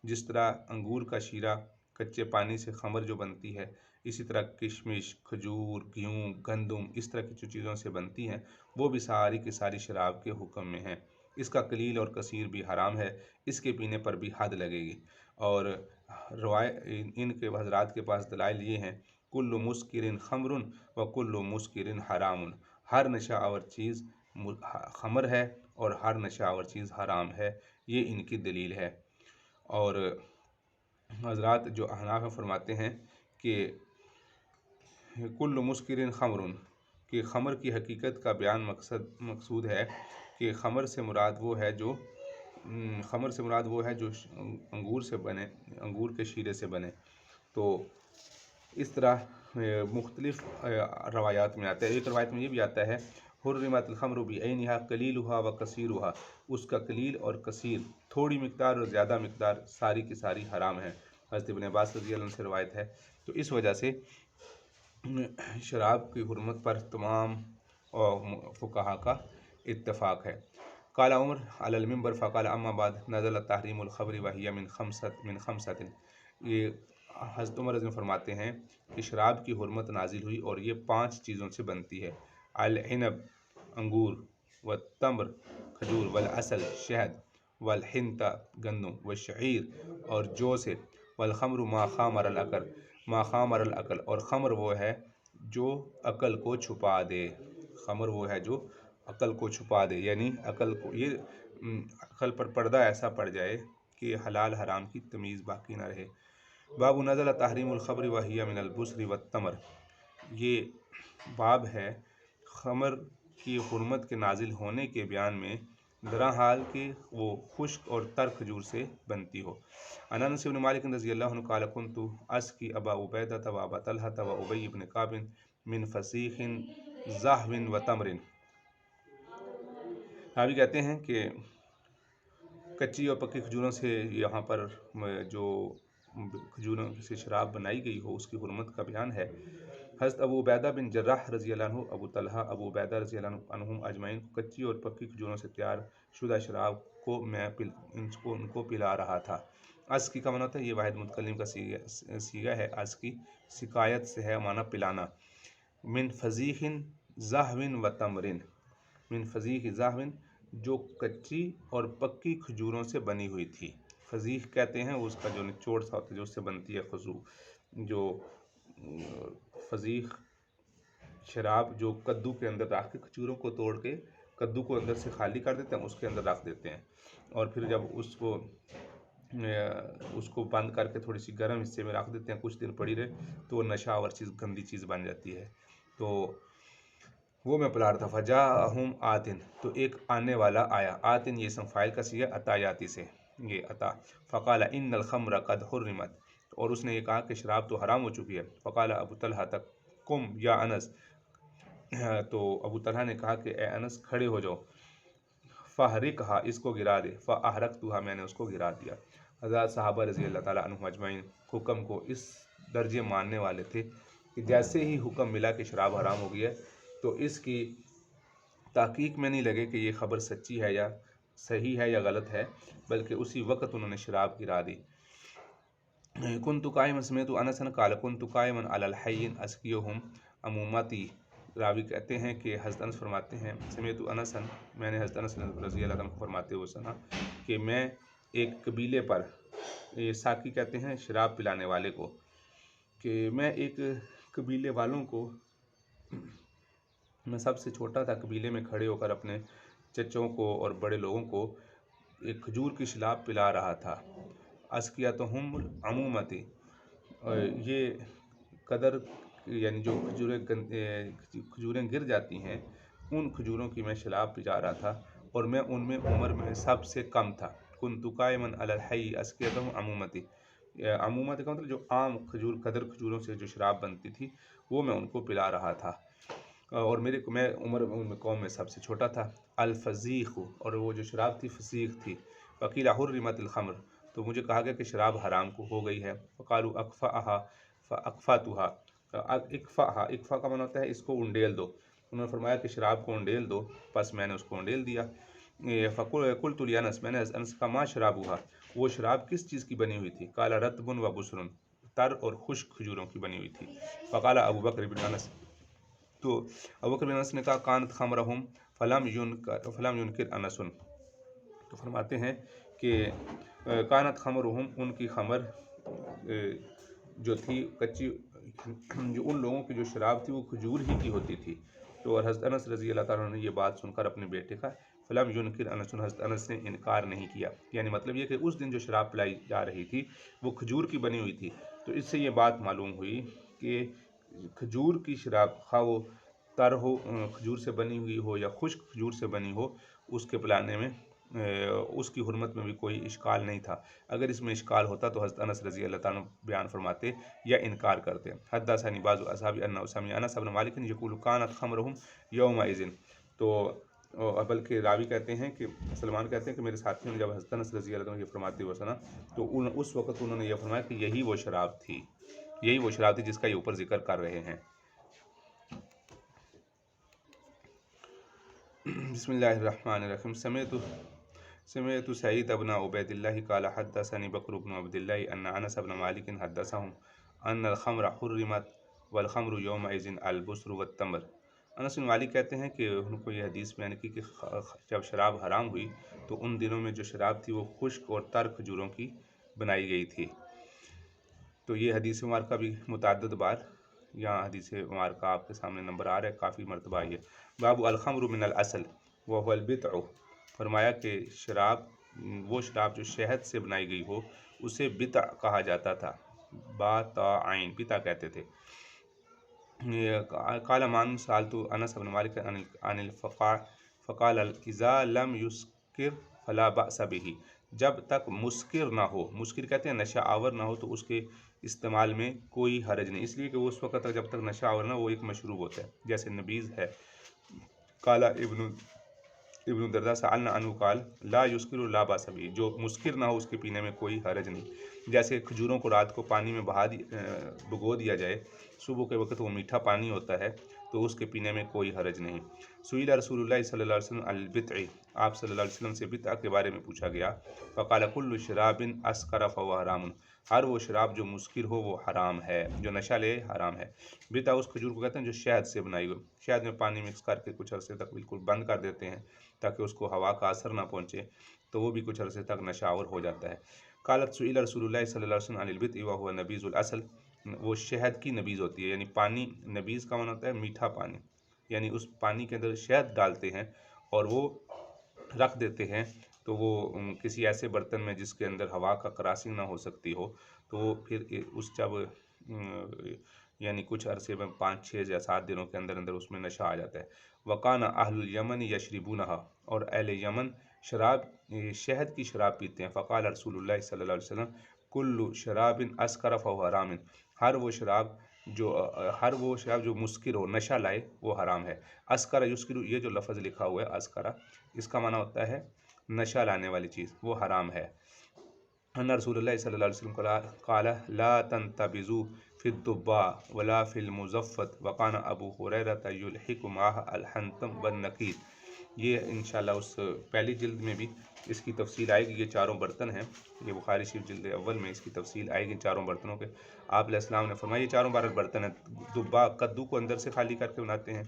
جس طرح انگور کا شیرہ کچے پانی سے خمر جو بنتی ہے، اسی طرح کشمش، کھجور، گیہوں، گندم اس طرح کی جو چیزوں سے بنتی ہیں وہ بھی ساری کی ساری شراب کے حکم میں ہیں۔ اس کا قلیل اور کثیر بھی حرام ہے، اس کے پینے پر بھی حد لگے گی۔ اور ان کے حضرات کے پاس دلائل یہ ہیں، کل مسکر خمر و کل مسکر حرام، ہر نشہ آور چیز خمر ہے اور ہر نشہ آور چیز حرام ہے، یہ ان کی دلیل ہے۔ اور حضرات جو احناف فرماتے ہیں کہ کل مسکر خمر، کہ خمر کی حقیقت کا بیان مقصود ہے کہ خمر سے مراد وہ ہے جو انگور سے بنے، انگور کے شیرے سے بنے۔ تو اس طرح مختلف روایات میں آتا ہے۔ ایک روایت میں یہ بھی آتا ہے، حرمت الخمر بعینھا قلیلھا و کثیرھا، اس کا قلیل اور کثیر، تھوڑی مقدار اور زیادہ مقدار، ساری کی ساری حرام ہے۔ حضرت ابن عباس رضی اللہ عنہ سے روایت ہے۔ تو اس وجہ سے شراب کی حرمت پر تمام فقہا کا اتفاق ہے۔ قال عمر علی المنبر فقال اما بعد نزل تحریم الخمر وہی من خمسۃ، یہ حضرت عمر رضی اللہ عنہ فرماتے ہیں کہ شراب کی حرمت نازل ہوئی اور یہ 5 چیزوں سے بنتی ہے: العنب انگور، والتمر کھجور، والعسل شہد، والحنطہ گندم، والشعیر اور جو سے، والخمر ما خامر العقل اور خمر وہ ہے جو عقل کو چھپا دے، خمر وہ ہے جو عقل کو چھپا دے، یعنی عقل کو عقل پر پردہ ایسا پڑ جائے کہ حلال حرام کی تمیز باقی نہ رہے۔ باب نزل تحریم الخمر وہی من البصر والتمر، یہ باب ہے خمر کی حرمت کے نازل ہونے کے بیان میں، درا حال کہ وہ خشک اور تر کھجور سے بنتی ہو۔ عن انس بن مالک رضی اللہ عنہ قال كنت اسقی ابا عبیدہ و ابا طلحہ و ابی بن کعب من فسیخ ذہو و تمر، راوی کہتے ہیں کہ کچی اور پکی کھجوروں سے یہاں پر جو کھجوروں سے شراب بنائی گئی ہو اس کی حرمت کا بیان ہے۔ حضرت ابو عبیدہ بن جراح رضی اللہ عنہ، ابو طلحہ، ابو عبیدہ رضی اللہ عنہم اجمعین کچی اور پکی کھجوروں سے تیار شدہ شراب کو میں ان کو پلا رہا تھا۔ اسقی کا معنی ہوتا ہے، یہ واحد متکلم کا صیغہ ہے، اسقی سقایت سے ہے، معنی پلانا۔ من فضیخ ذہو و تمر، من فضیخ ذہو جو کچی اور پکی کھجوروں سے بنی ہوئی تھی۔ فضیخ کہتے ہیں اس کا جو نچوڑ سا ہوتا ہے جو اس سے بنتی ہے جو فضیخ شراب جو کدو کے اندر رکھ کے، کھجوروں کو توڑ کے کدو کو اندر سے خالی کر دیتے ہیں، اس کے اندر رکھ دیتے ہیں، اور پھر جب اس کو بند کر کے تھوڑی سی گرم حصے میں رکھ دیتے ہیں، کچھ دن پڑی رہے تو وہ نشہ آور چیز، گندی چیز بن جاتی ہے۔ تو وہ میں پلا رہا تھا، فجاءہم آتن، تو ایک آنے والا آیا، آتن یہ اسم فاعل کا صیغہ اتا یاتی سے، یہ اتا، فقال ان الخمر قد حرمت، اور اس نے یہ کہا کہ شراب تو حرام ہو چکی ہے۔ فقال ابو طلحہ قم یا انس، تو ابو طلحہ نے کہا کہ اے انس کھڑے ہو جاؤ، فاحرقھا اس کو گرا دے، فاحرقتھا میں نے اس کو گرا دیا۔ حضرات صحابہ رضی اللہ تعالیٰ عنہم اجمعین حکم کو اس درجے ماننے والے تھے کہ جیسے ہی حکم ملا کہ شراب حرام ہو گئی ہے تو اس کی تحقیق میں نہیں لگے کہ یہ خبر سچی ہے یا صحیح ہے یا غلط ہے، بلکہ اسی وقت انہوں نے شراب گرا دی۔ کنت قائما سمعت انسا قال کنت قائما علی الحی اسقیہم عمومتی، راوی کہتے ہیں کہ حضرت انس فرماتے ہیں، سمعت انسا، میں نے حضرت انس رضی اللہ عنہ فرماتے ہوئے سنا کہ میں ایک قبیلے پر، یہ ساقی کہتے ہیں شراب پلانے والے کو، کہ میں ایک قبیلے والوں کو، میں سب سے چھوٹا تھا، قبیلے میں کھڑے ہو کر اپنے چچوں کو اور بڑے لوگوں کو ایک کھجور کی شراب پلا رہا تھا۔ اسقیتہم عمومتی، یہ قدر یعنی جو کھجوریں گر جاتی ہیں ان کھجوروں کی میں شراب پلا رہا تھا، اور میں ان میں عمر میں سب سے کم تھا۔ کنت قائما علی الحی اسقیتہم عمومتی، عمومت کا مطلب جو عام قدر کھجوروں سے جو شراب بنتی تھی وہ میں ان کو پلا رہا تھا، اور میں عمر میں قوم میں سب سے چھوٹا تھا۔ الفضیخ، اور وہ جو شراب تھی فسیخ تھی۔ وقیل حرمت الخمر، تو مجھے کہا گیا کہ شراب حرام کو ہو گئی ہے۔ فقالوا اکفأھا فاکفأتھا، اکفأھا، اکفا کا معنی ہوتا ہے اس کو انڈیل دو، انہوں نے فرمایا کہ شراب کو انڈیل دو، پس میں نے اس کو انڈیل دیا۔ قلت لانس، میں نے انس کا ما شراب ہوا، وہ شراب کس چیز کی بنی ہوئی تھی؟ قال رطب و بسر، تر اور خشک کھجوروں کی بنی ہوئی تھی۔ فقال ابو بکر بن انس، تو ابو بکر بن انس نے کہا کانت خمرہم فلم ینکر انس، تو فرماتے ہیں کہ کانت خمرہم، ان کی خمر جو تھی کچی، جو ان لوگوں کی جو شراب تھی وہ کھجور ہی کی ہوتی تھی۔ تو اور حضرت انس رضی اللہ تعالیٰ نے یہ بات سن کر اپنے بیٹے کا فلم ینکر انس، حضرت انس نے انکار نہیں کیا، یعنی مطلب یہ کہ اس دن جو شراب پلائی جا رہی تھی وہ کھجور کی بنی ہوئی تھی۔ تو اس سے یہ بات معلوم ہوئی کہ کھجور کی شراب، خواہ وہ تر ہو، کھجور سے بنی ہوئی ہو یا خشک کھجور سے بنی ہو، اس کے پلانے میں اس کی حرمت میں بھی کوئی اشکال نہیں تھا۔ اگر اس میں اشکال ہوتا تو حضرت انس رضی اللہ تعالیٰ بیان فرماتے یا انکار کرتے۔ حدثنی بعض اصحاب انہ سمع انس بن مالک یقول کانت خمرہم یومئذ، تو بلکہ راوی کہتے ہیں کہ سلمان کہتے ہیں کہ میرے ساتھیوں نے جب حضرت انس رضی اللہ عنہ یہ فرماتے ہوئے سنا تو اس وقت انہوں نے یہ فرمایا کہ یہی وہ شراب تھی، یہی وہ شراب تھی جس کا یہ اوپر ذکر کر رہے ہیں۔ بسم اللہ الرحمن الرحیم۔ سمعت سعید بن عبید اللہ قال حدثني بکر بن عبد اللہ ان انس بن مالک حدثهم ان الخمر حرمت والخمر یومئذ البصر والتمر۔ انس بن مالک کہتے ہیں کہ ان کو یہ حدیث بیان کی کہ جب شراب حرام ہوئی تو ان دنوں میں جو شراب تھی وہ خشک اور تر کھجوروں کی بنائی گئی تھی۔ تو یہ حدیث مبارکہ بھی متعدد بار یہاں حدیث مبارکہ آپ کے سامنے نمبر آ رہا ہے، کافی مرتبہ آئی ہے۔ باب الخمر من العسل وهو البتع، فرمایا کہ شراب، وہ شراب جو شہد سے بنائی گئی ہو اسے بتع کہا جاتا تھا، با تا عین، بتع کہتے تھے۔ قال مان سالت انس بن مالک عن الفقاع فقال اذا لم يسکر فلا بأس به، جب تک مسکر نہ ہو، مسکر کہتے ہیں نشہ آور نہ ہو، تو اس کے استعمال میں کوئی حرج نہیں، اس لیے کہ وہ اس وقت تک جب تک نشہ آور نہ ہو وہ ایک مشروب ہوتا ہے، جیسے نبیذ ہے۔ قال ابن الدرداء سألنا عنہ قال لا یسکر لا باس به، جو مسکر نہ ہو اس کے پینے میں کوئی حرج نہیں۔ جیسے کھجوروں کو رات کو پانی میں بھگو دیا جائے، صبح کے وقت وہ میٹھا پانی ہوتا ہے تو اس کے پینے میں کوئی حرج نہیں۔ سئل رسول اللہ صلی اللہ علیہ وسلم عن البتع، آپ صلی اللہ علیہ وسلم سے بتع کے بارے میں پوچھا گیا، فقال کل شراب اسکر فهو حرام، ہر وہ شراب جو مسکر ہو وہ حرام ہے، جو نشہ لے حرام ہے۔ بتع اس کھجور کو کہتے ہیں جو شہد سے بنائی ہوئی، شہد میں پانی مکس کر کے کچھ عرصے تک بالکل بند کر دیتے ہیں تاکہ اس کو ہوا کا اثر نہ پہنچے، تو وہ بھی کچھ عرصے تک نشہ آور ہو جاتا ہے۔ قالت سئل رسول اللہ صلی اللہ علیہ وسلم عن البتع وهو نبیذ العسل، وہ شہد کی نبیذ ہوتی ہے، یعنی پانی، نبیذ کا معنی ہوتا ہے میٹھا پانی، یعنی اس پانی کے اندر شہد ڈالتے ہیں اور وہ رکھ دیتے ہیں، تو وہ کسی ایسے برتن میں جس کے اندر ہوا کا کراسنگ نہ ہو سکتی ہو، تو وہ پھر اس جب یعنی کچھ عرصے میں 5 6 یا 7 دنوں کے اندر اس میں نشہ آ جاتا ہے۔ وکان اہل الیمن یشربونہا، اور اہل یمن شہد کی شراب پیتے ہیں۔ فقال رسول اللہ صلی اللہ علیہ وسلم کل شراب اسکر فہو حرام، ہر وہ شراب جو مسکر ہو، نشہ لائے، وہ حرام ہے۔ اسکر یسکر، یہ جو لفظ لکھا ہوا ہے اسکرہ، اس کا معنی ہوتا ہے نشہ لانے والی چیز، وہ حرام ہے۔ ان رسول اللہ صلی اللہ علیہ وسلم قال لا تنتبذوا فی الدباء ولا فی المزفت وکان ابو ہریرہ یلحق معہ الحنطم والنقیر۔ یہ انشاءاللہ اس پہلی جلد میں بھی اس کی تفصیل آئے گی، یہ چاروں برتن ہیں، یہ بخاری شریف جلد اول میں اس کی تفصیل آئے گی چاروں برتنوں کے۔ آپ علیہ السلام نے فرمایا یہ چاروں برتن ہیں۔ دبا کدو کو اندر سے خالی کر کے بناتے ہیں،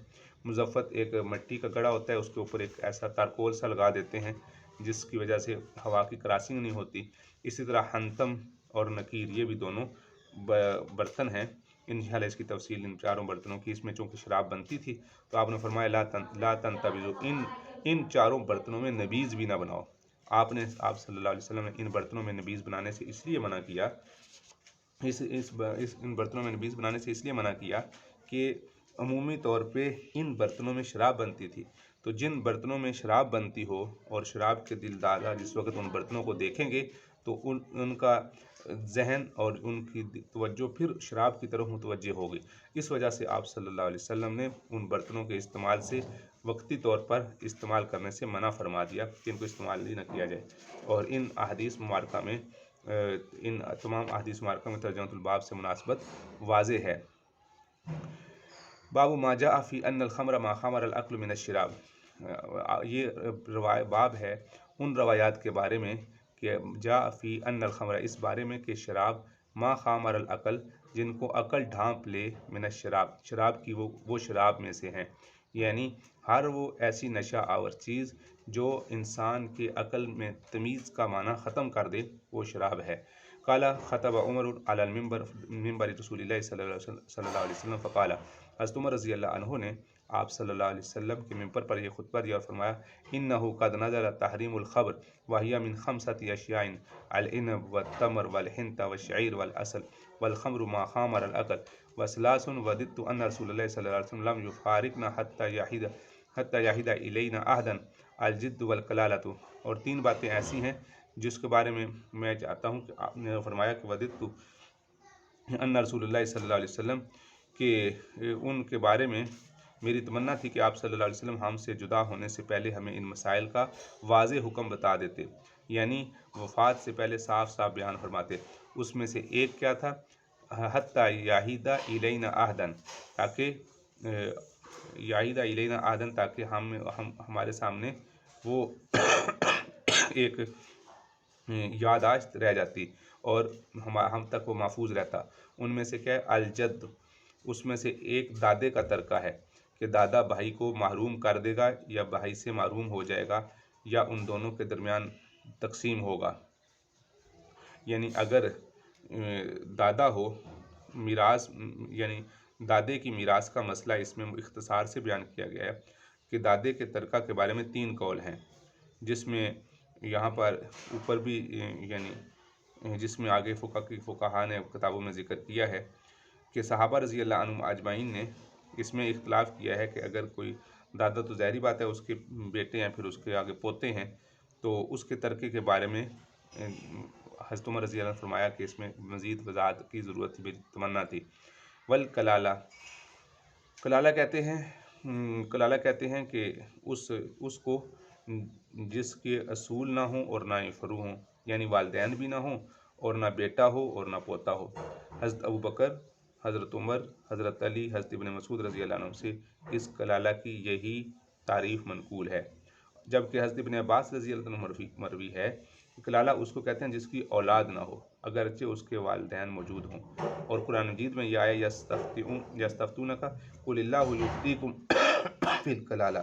مزفت ایک مٹی کا گڑھا ہوتا ہے، اس کے اوپر ایک ایسا تارکول سا لگا دیتے ہیں جس کی وجہ سے ہوا کی کراسنگ نہیں ہوتی۔ اسی طرح حنطم اور نقیر، یہ بھی دونوں برتن ہیں، انشاءاللہ اس کی تفصیل ان چاروں برتنوں کی۔ اس میں چونکہ شراب بنتی تھی تو آپ نے فرمایا لا تنتبذوا، ان چاروں برتنوں میں نبیذ بھی نہ بناؤ۔ آپ صلی اللہ علیہ وسلم نے ان برتنوں میں نبیذ بنانے سے اس لیے منع کیا، ان برتنوں میں نبیذ بنانے سے اس لیے منع کیا کہ عمومی طور پہ ان برتنوں میں شراب بنتی تھی، تو جن برتنوں میں شراب بنتی ہو اور شراب کے دلدادہ جس وقت ان برتنوں کو دیکھیں گے تو ان کا ذہن اور ان کی توجہ پھر شراب کی طرف متوجہ ہوگی۔ اس وجہ سے آپ صلی اللہ علیہ وسلم نے ان برتنوں کے استعمال سے وقتی طور پر استعمال کرنے سے منع فرما دیا کہ ان کو استعمال ہی نہ کیا جائے۔ اور ان احادیث مبارکہ میں، ان تمام احادیث مبارکہ میں ترجمۃ الباب سے مناسبت واضح ہے۔ باب ما جاء فی ان الخمر ما خمر العقل من الشراب، یہ باب ہے ان روایات کے بارے میں کہ جاء فی ان الخمر، اس بارے میں کہ شراب، ما خامر العقل، جن کو عقل ڈھانپ لے، من الشراب، شراب کی وہ شراب میں سے ہیں، یعنی ہر وہ ایسی نشہ آور چیز جو انسان کے عقل میں تمیز کا معنی ختم کر دے، وہ شراب ہے۔ قال خطب عمر علی المنبر، منبر رسول اللہ صلی اللہ علیہ وسلم، فقال، حضرت عمر رضی اللہ عنہ نے آپ صلی اللہ علیہ وسلم کے ممبر پر یہ خطبہ دیا اور فرمایا، انہ قد نزل تحریم الخمر وہی من خمسۃ اشیاء العنب والتمر والحنطہ والشعیر والعسل والخمر ما خامر العقل وثلاث وددت ان رسول اللہ صلی اللہ علیہ وسلم لم یفارقنا حتی یحد الینا عہدا الجد والکلالۃ، اور تین باتیں ایسی ہیں جس کے بارے میں میں چاہتا ہوں کہ آپ نے فرمایا کہ وددت ان رسول اللہ صلی اللہ علیہ وسلم، کہ ان کے بارے میں میری تمنا تھی کہ آپ صلی اللہ علیہ وسلم ہم سے جدا ہونے سے پہلے ہمیں ان مسائل کا واضح حکم بتا دیتے، یعنی وفات سے پہلے صاف صاف بیان فرماتے۔ اس میں سے ایک کیا تھا؟ حتی یحد الینا عہدن، تاکہ یحد الینا عہدن، تاکہ ہمارے سامنے وہ ایک یادداشت رہ جاتی اور ہم تک وہ محفوظ رہتا۔ ان میں سے کیا ہے؟ الجد، اس میں سے ایک دادے کا ترکہ ہے کہ دادا بھائی کو محروم کر دے گا یا بھائی سے محروم ہو جائے گا یا ان دونوں کے درمیان تقسیم ہوگا، یعنی اگر دادا ہو میراث، یعنی دادے کی میراث کا مسئلہ اس میں اختصار سے بیان کیا گیا ہے کہ دادے کے ترکہ کے بارے میں 3 قول ہیں، جس میں یہاں پر اوپر بھی یعنی جس میں آگے فقہا نے کتابوں میں ذکر کیا ہے کہ صحابہ رضی اللہ عنہم اجمعین نے اس میں اختلاف کیا ہے کہ اگر کوئی دادا، تو ظاہری بات ہے اس کے بیٹے ہیں، پھر اس کے آگے پوتے ہیں، تو اس کے ترکے کے بارے میں حضرت عمر رضی اللہ عنہ نے فرمایا کہ اس میں مزید وضاحت کی ضرورت تھی، میری تمنا تھی۔ والکلالہ، کلالہ کہتے ہیں کہ اس کو جس کے اصول نہ ہوں اور نہ ہی فروع ہوں، یعنی والدین بھی نہ ہوں اور نہ بیٹا ہو اور نہ پوتا ہو۔ حضرت ابو بکر، حضرت عمر، حضرت علی، حضرت ابن مسعود رضی اللہ عنہ سے اس کلالہ کی یہی تعریف منقول ہے، جبکہ حضرت ابن عباس رضی اللہ عنہ مروی ہے کہ کلالہ اس کو کہتے ہیں جس کی اولاد نہ ہو اگرچہ اس کے والدین موجود ہوں، اور قرآن مجید میں یہ آیا یستفتونک قل اللہ یفتیکم فی الکلالہ،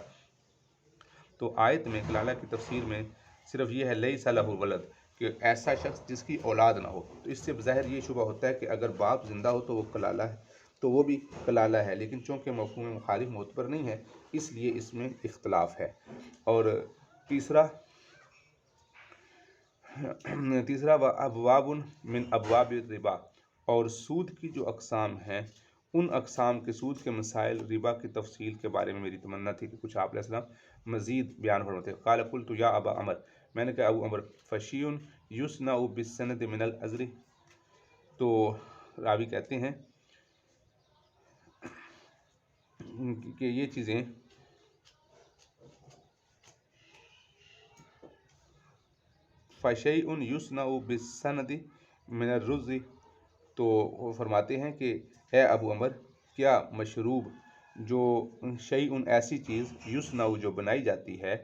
تو آیت میں کلالہ کی تفسیر میں صرف یہ ہے لیس لہ ولد، کہ ایسا شخص جس کی اولاد نہ ہو، تو اس سے بظاہر یہ شبہ ہوتا ہے کہ اگر باپ زندہ ہو تو وہ کلالہ ہے، تو وہ بھی کلالہ ہے، لیکن چونکہ مفہوم مخالف معتبر نہیں ہے اس لیے اس میں اختلاف ہے۔ اور تیسرا ابواب من ابواب الربا، اور سود کی جو اقسام ہیں ان اقسام کے، سود کے مسائل، ربا کی تفصیل کے بارے میں میری تمنا تھی کہ کچھ آپ علیہ السلام مزید بیان فرماتے۔ قال قلت یا ابا عمر، میں نے کہا ابو عمر، فشی یصنع بالسند من الازر، تو راوی کہتے ہیں کہ یہ چیزیں فَشَيْءٌ يُصْنَعُ بِالسَّنَدِ مِنَ الرُّزِّ، تو وہ فرماتے ہیں کہ اے ابو عمر، کیا مشروب جو شیءٌ ایسی چیز، یصنع جو بنائی جاتی ہے،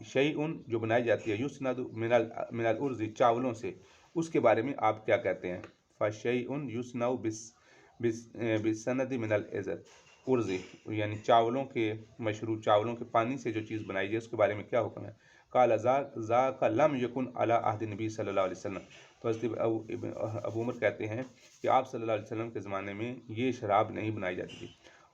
شیءٌ جو بنائی جاتی ہے، یصنع من الارض چاولوں سے، اس کے بارے میں آپ کیا کہتے ہیں؟ فَشَيْءٌ يُصْنَعُ بِالسَّنَدِ مِنَ الارض، یعنی چاولوں کے مشروب، چاولوں کے پانی سے جو چیز بنائی جائے اس کے بارے میں کیا حکم ہے؟ قال ذاک لم یکن علی عہد نبی صلی اللہ علیہ وسلم، تو حضرت ابو عمر کہتے ہیں کہ آپ صلی اللہ علیہ وسلم کے زمانے میں یہ شراب نہیں بنائی جاتی تھی۔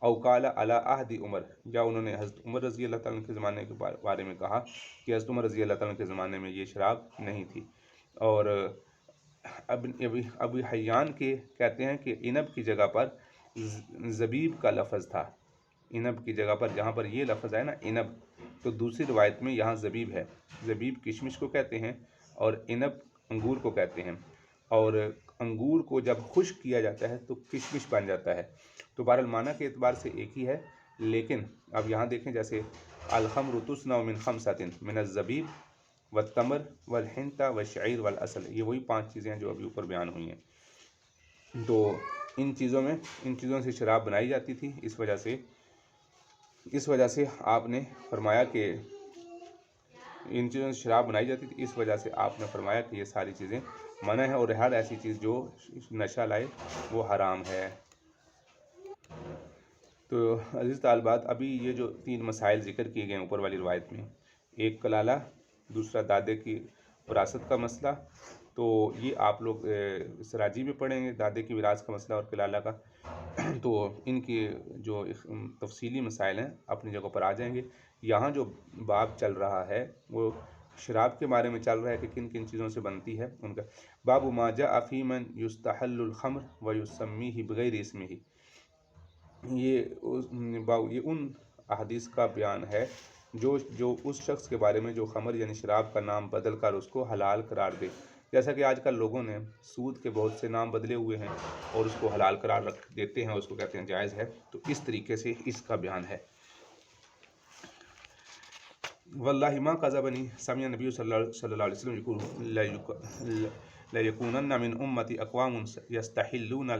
او قال علی عہد عمر، یا انہوں نے حضرت عمر رضی اللہ تعالیٰ کے زمانے کے بارے میں کہا کہ حضرت عمر رضی اللہ تعالیٰ کے زمانے میں یہ شراب نہیں تھی۔ اور ابو حیان کے کہتے ہیں کہ عنب کی جگہ پر زبیب کا لفظ تھا، عنب کی جگہ پر جہاں پر یہ لفظ ہے نا عنب، تو دوسری روایت میں یہاں زبیب ہے، زبیب کشمش کو کہتے ہیں اور عنب انگور کو کہتے ہیں، اور انگور کو جب خشک کیا جاتا ہے تو کشمش بن جاتا ہے، تو بہرحال معنی کے اعتبار سے ایک ہی ہے، لیکن اب یہاں دیکھیں جیسے الخمر تصنع من خمسۃ من الزبیب والتمر والحنطہ والشعیر والعسل، یہ وہی 5 چیزیں ہیں جو ابھی اوپر بیان ہوئی ہیں۔ تو ان چیزوں سے شراب بنائی جاتی تھی، اس وجہ سے آپ نے فرمایا کہ ان چیزوں سے شراب بنائی جاتی تھی، اس وجہ سے آپ نے فرمایا کہ یہ ساری چیزیں منع ہیں اور ہر ایسی چیز جو نشہ لائے وہ حرام ہے۔ تو عزیز طالبات، ابھی یہ جو 3 مسائل ذکر کیے گئے ہیں اوپر والی روایت میں، ایک کلالہ، دوسرا دادے کی وراثت کا مسئلہ، تو یہ آپ لوگ سراجی میں پڑھیں گے، دادے کی وراثت کا مسئلہ اور کلالہ کا، تو ان کی جو تفصیلی مسائل ہیں اپنی جگہ پر آ جائیں گے۔ یہاں جو باب چل رہا ہے وہ شراب کے بارے میں چل رہا ہے کہ کن کن چیزوں سے بنتی ہے ان کا۔ باب ما جاء فی من یستحل الخمر ویسمیہ بغیر اسمہ، یہ ان احادیث کا بیان ہے جو اس شخص کے بارے میں جو خمر یعنی شراب کا نام بدل کر اس کو حلال قرار دے، جیسا کہ آج کل لوگوں نے سود کے بہت سے نام بدلے ہوئے ہیں اور اس کو حلال قرار رکھ دیتے ہیں، اس کو کہتے ہیں جائز ہے، تو اس طریقے سے اس کا بیان ہے۔ واللہ ما قذبنی سمع نبی صلی اللہ علیہ وسلم یقول لیکونن من امتی اقوام یستحلون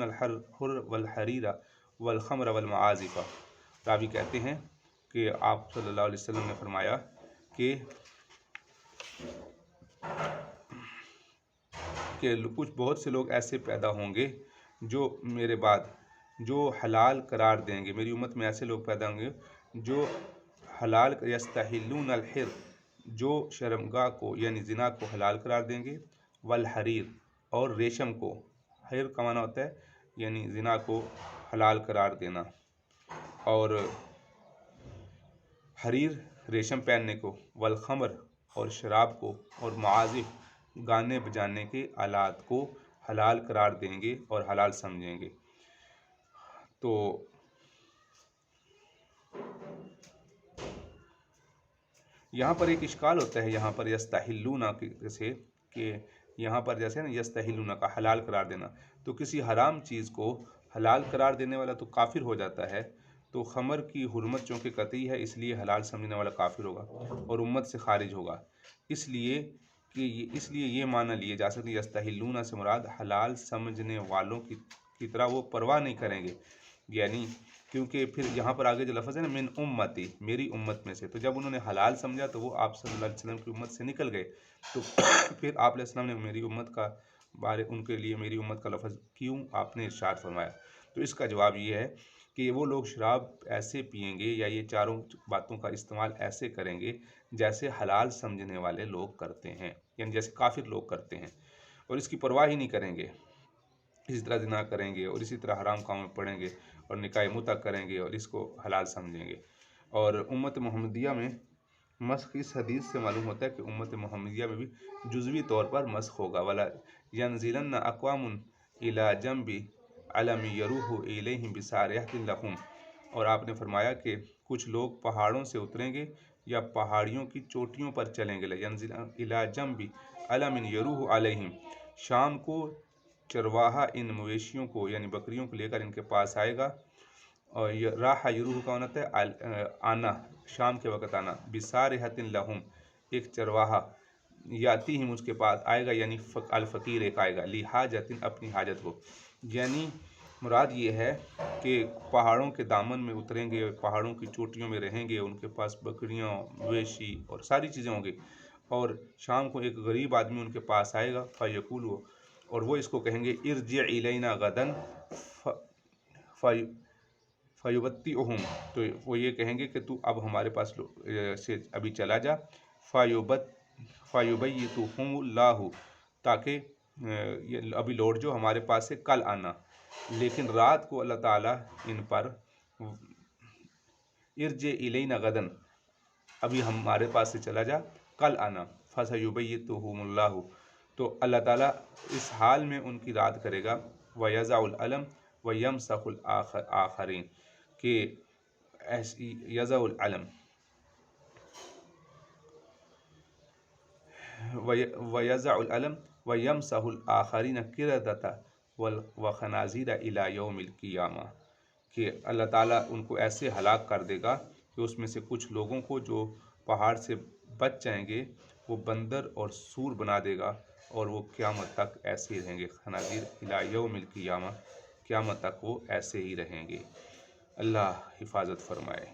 الحر والحریر والخمر والمعازف۔ راوی کہتے ہیں کہ آپ صلی اللہ علیہ وسلم نے فرمایا کہ کچھ بہت سے لوگ ایسے پیدا ہوں گے جو میرے بعد جو حلال قرار دیں گے، میری امت میں ایسے لوگ پیدا ہوں گے جو حلال یستحلون الحر، جو شرمگاہ کو یعنی زنا کو حلال قرار دیں گے، والحریر اور ریشم کو، حر کا معنی ہوتا ہے یعنی زنا کو حلال قرار دینا، اور حریر ریشم پہننے کو، والخمر اور شراب کو، اور معازف گانے بجانے کے آلات کو حلال قرار دیں گے اور حلال سمجھیں گے۔ تو یہاں پر ایک اشکال ہوتا ہے یہاں پر یستحلون سے، کہ یہاں پر جیسے نا یستحلون کا حلال قرار دینا، تو کسی حرام چیز کو حلال قرار دینے والا تو کافر ہو جاتا ہے، تو خمر کی حرمت چونکہ قطعی ہے اس لیے حلال سمجھنے والا کافر ہوگا اور امت سے خارج ہوگا، اس لیے یہ معنی لیے جا سکتے یستحلون سے مراد حلال سمجھنے والوں کی طرح وہ پرواہ نہیں کریں گے، یعنی کیونکہ پھر یہاں پر آگے جو لفظ ہے نا من امتی، میری امت میں سے، تو جب انہوں نے حلال سمجھا تو وہ آپ صلی اللہ علیہ وسلم کی امت سے نکل گئے، تو پھر آپ علیہ السلام نے میری امت کا بارے ان کے لیے میری امت کا لفظ کیوں آپ نے ارشاد فرمایا؟ تو اس کا جواب یہ ہے کہ وہ لوگ شراب ایسے پئیں گے یا یہ چاروں باتوں کا استعمال ایسے کریں گے جیسے حلال سمجھنے والے لوگ کرتے ہیں، یعنی جیسے کافر لوگ کرتے ہیں، اور اس کی پرواہ ہی نہیں کریں گے، اسی طرح زنا کریں گے اور اسی طرح حرام کاموں میں پڑیں گے اور نکاح متع کریں گے اور اس کو حلال سمجھیں گے۔ اور امت محمدیہ میں مسخ اس حدیث سے معلوم ہوتا ہے کہ امت محمدیہ میں بھی جزوی طور پر مسخ ہوگا۔ ولا ینزلن اقوام الی جنب علم یروح الیہم بصارحۃ لہم، اور آپ نے فرمایا کہ کچھ لوگ پہاڑوں سے اتریں گے یا پہاڑیوں کی چوٹیوں پر چلیں گے، ینزلن الی جنب علم یروح علیہم، شام کو چرواہا ان مویشیوں کو یعنی بکریوں کو لے کر ان کے پاس آئے گا، اور راح یروح کا ہوتا ہے آنا، شام کے وقت آنا، بصارحۃ لہم ایک چرواہا، یاتیہم اس کے پاس آئے گا یعنی الفقیر ایک آئے گا، لحاجۃ اپنی حاجت کو، یعنی مراد یہ ہے کہ پہاڑوں کے دامن میں اتریں گے، پہاڑوں کی چوٹیوں میں رہیں گے، ان کے پاس بکریاں، مویشی اور ساری چیزیں ہوں گی، اور شام کو ایک غریب آدمی ان کے پاس آئے گا، فیقول، اور وہ اس کو کہیں گے ارجع الینا غدا فیبتئہم، تو وہ یہ کہیں گے کہ تو اب ہمارے پاس سے ابھی چلا جا، فیبیتہم اللہ، تاکہ ابھی لوٹ جو ہمارے پاس سے کل آنا، لیکن رات کو اللہ تعالیٰ ان پر ارجع الینا غدا، ابھی ہمارے پاس سے چلا جا کل آنا، فسیبیتہم اللہ، تو اللہ تعالیٰ اس حال میں ان کی رات کرے گا، وَيَضَعُ الْعَلَمَ وَيَمْسَخُ الْآخَرِينَ، کہ یضع العلم وَيَضَعُ الْعَلَمَ وَيَمْسَحُ الْآخَرِينَ قِرَدَةَ وَخَنَازِيرَ إِلَى يَوْمِ الْقِيَامَةِ، کہ اللہ تعالیٰ ان کو ایسے ہلاک کر دے گا کہ اس میں سے کچھ لوگوں کو جو پہاڑ سے بچ جائیں گے وہ بندر اور سور بنا دے گا، اور وہ قیامت تک ایسے ہی رہیں گے، خنازیر الی یوم القیامہ، قیامت تک وہ ایسے ہی رہیں گے۔ اللہ حفاظت فرمائے۔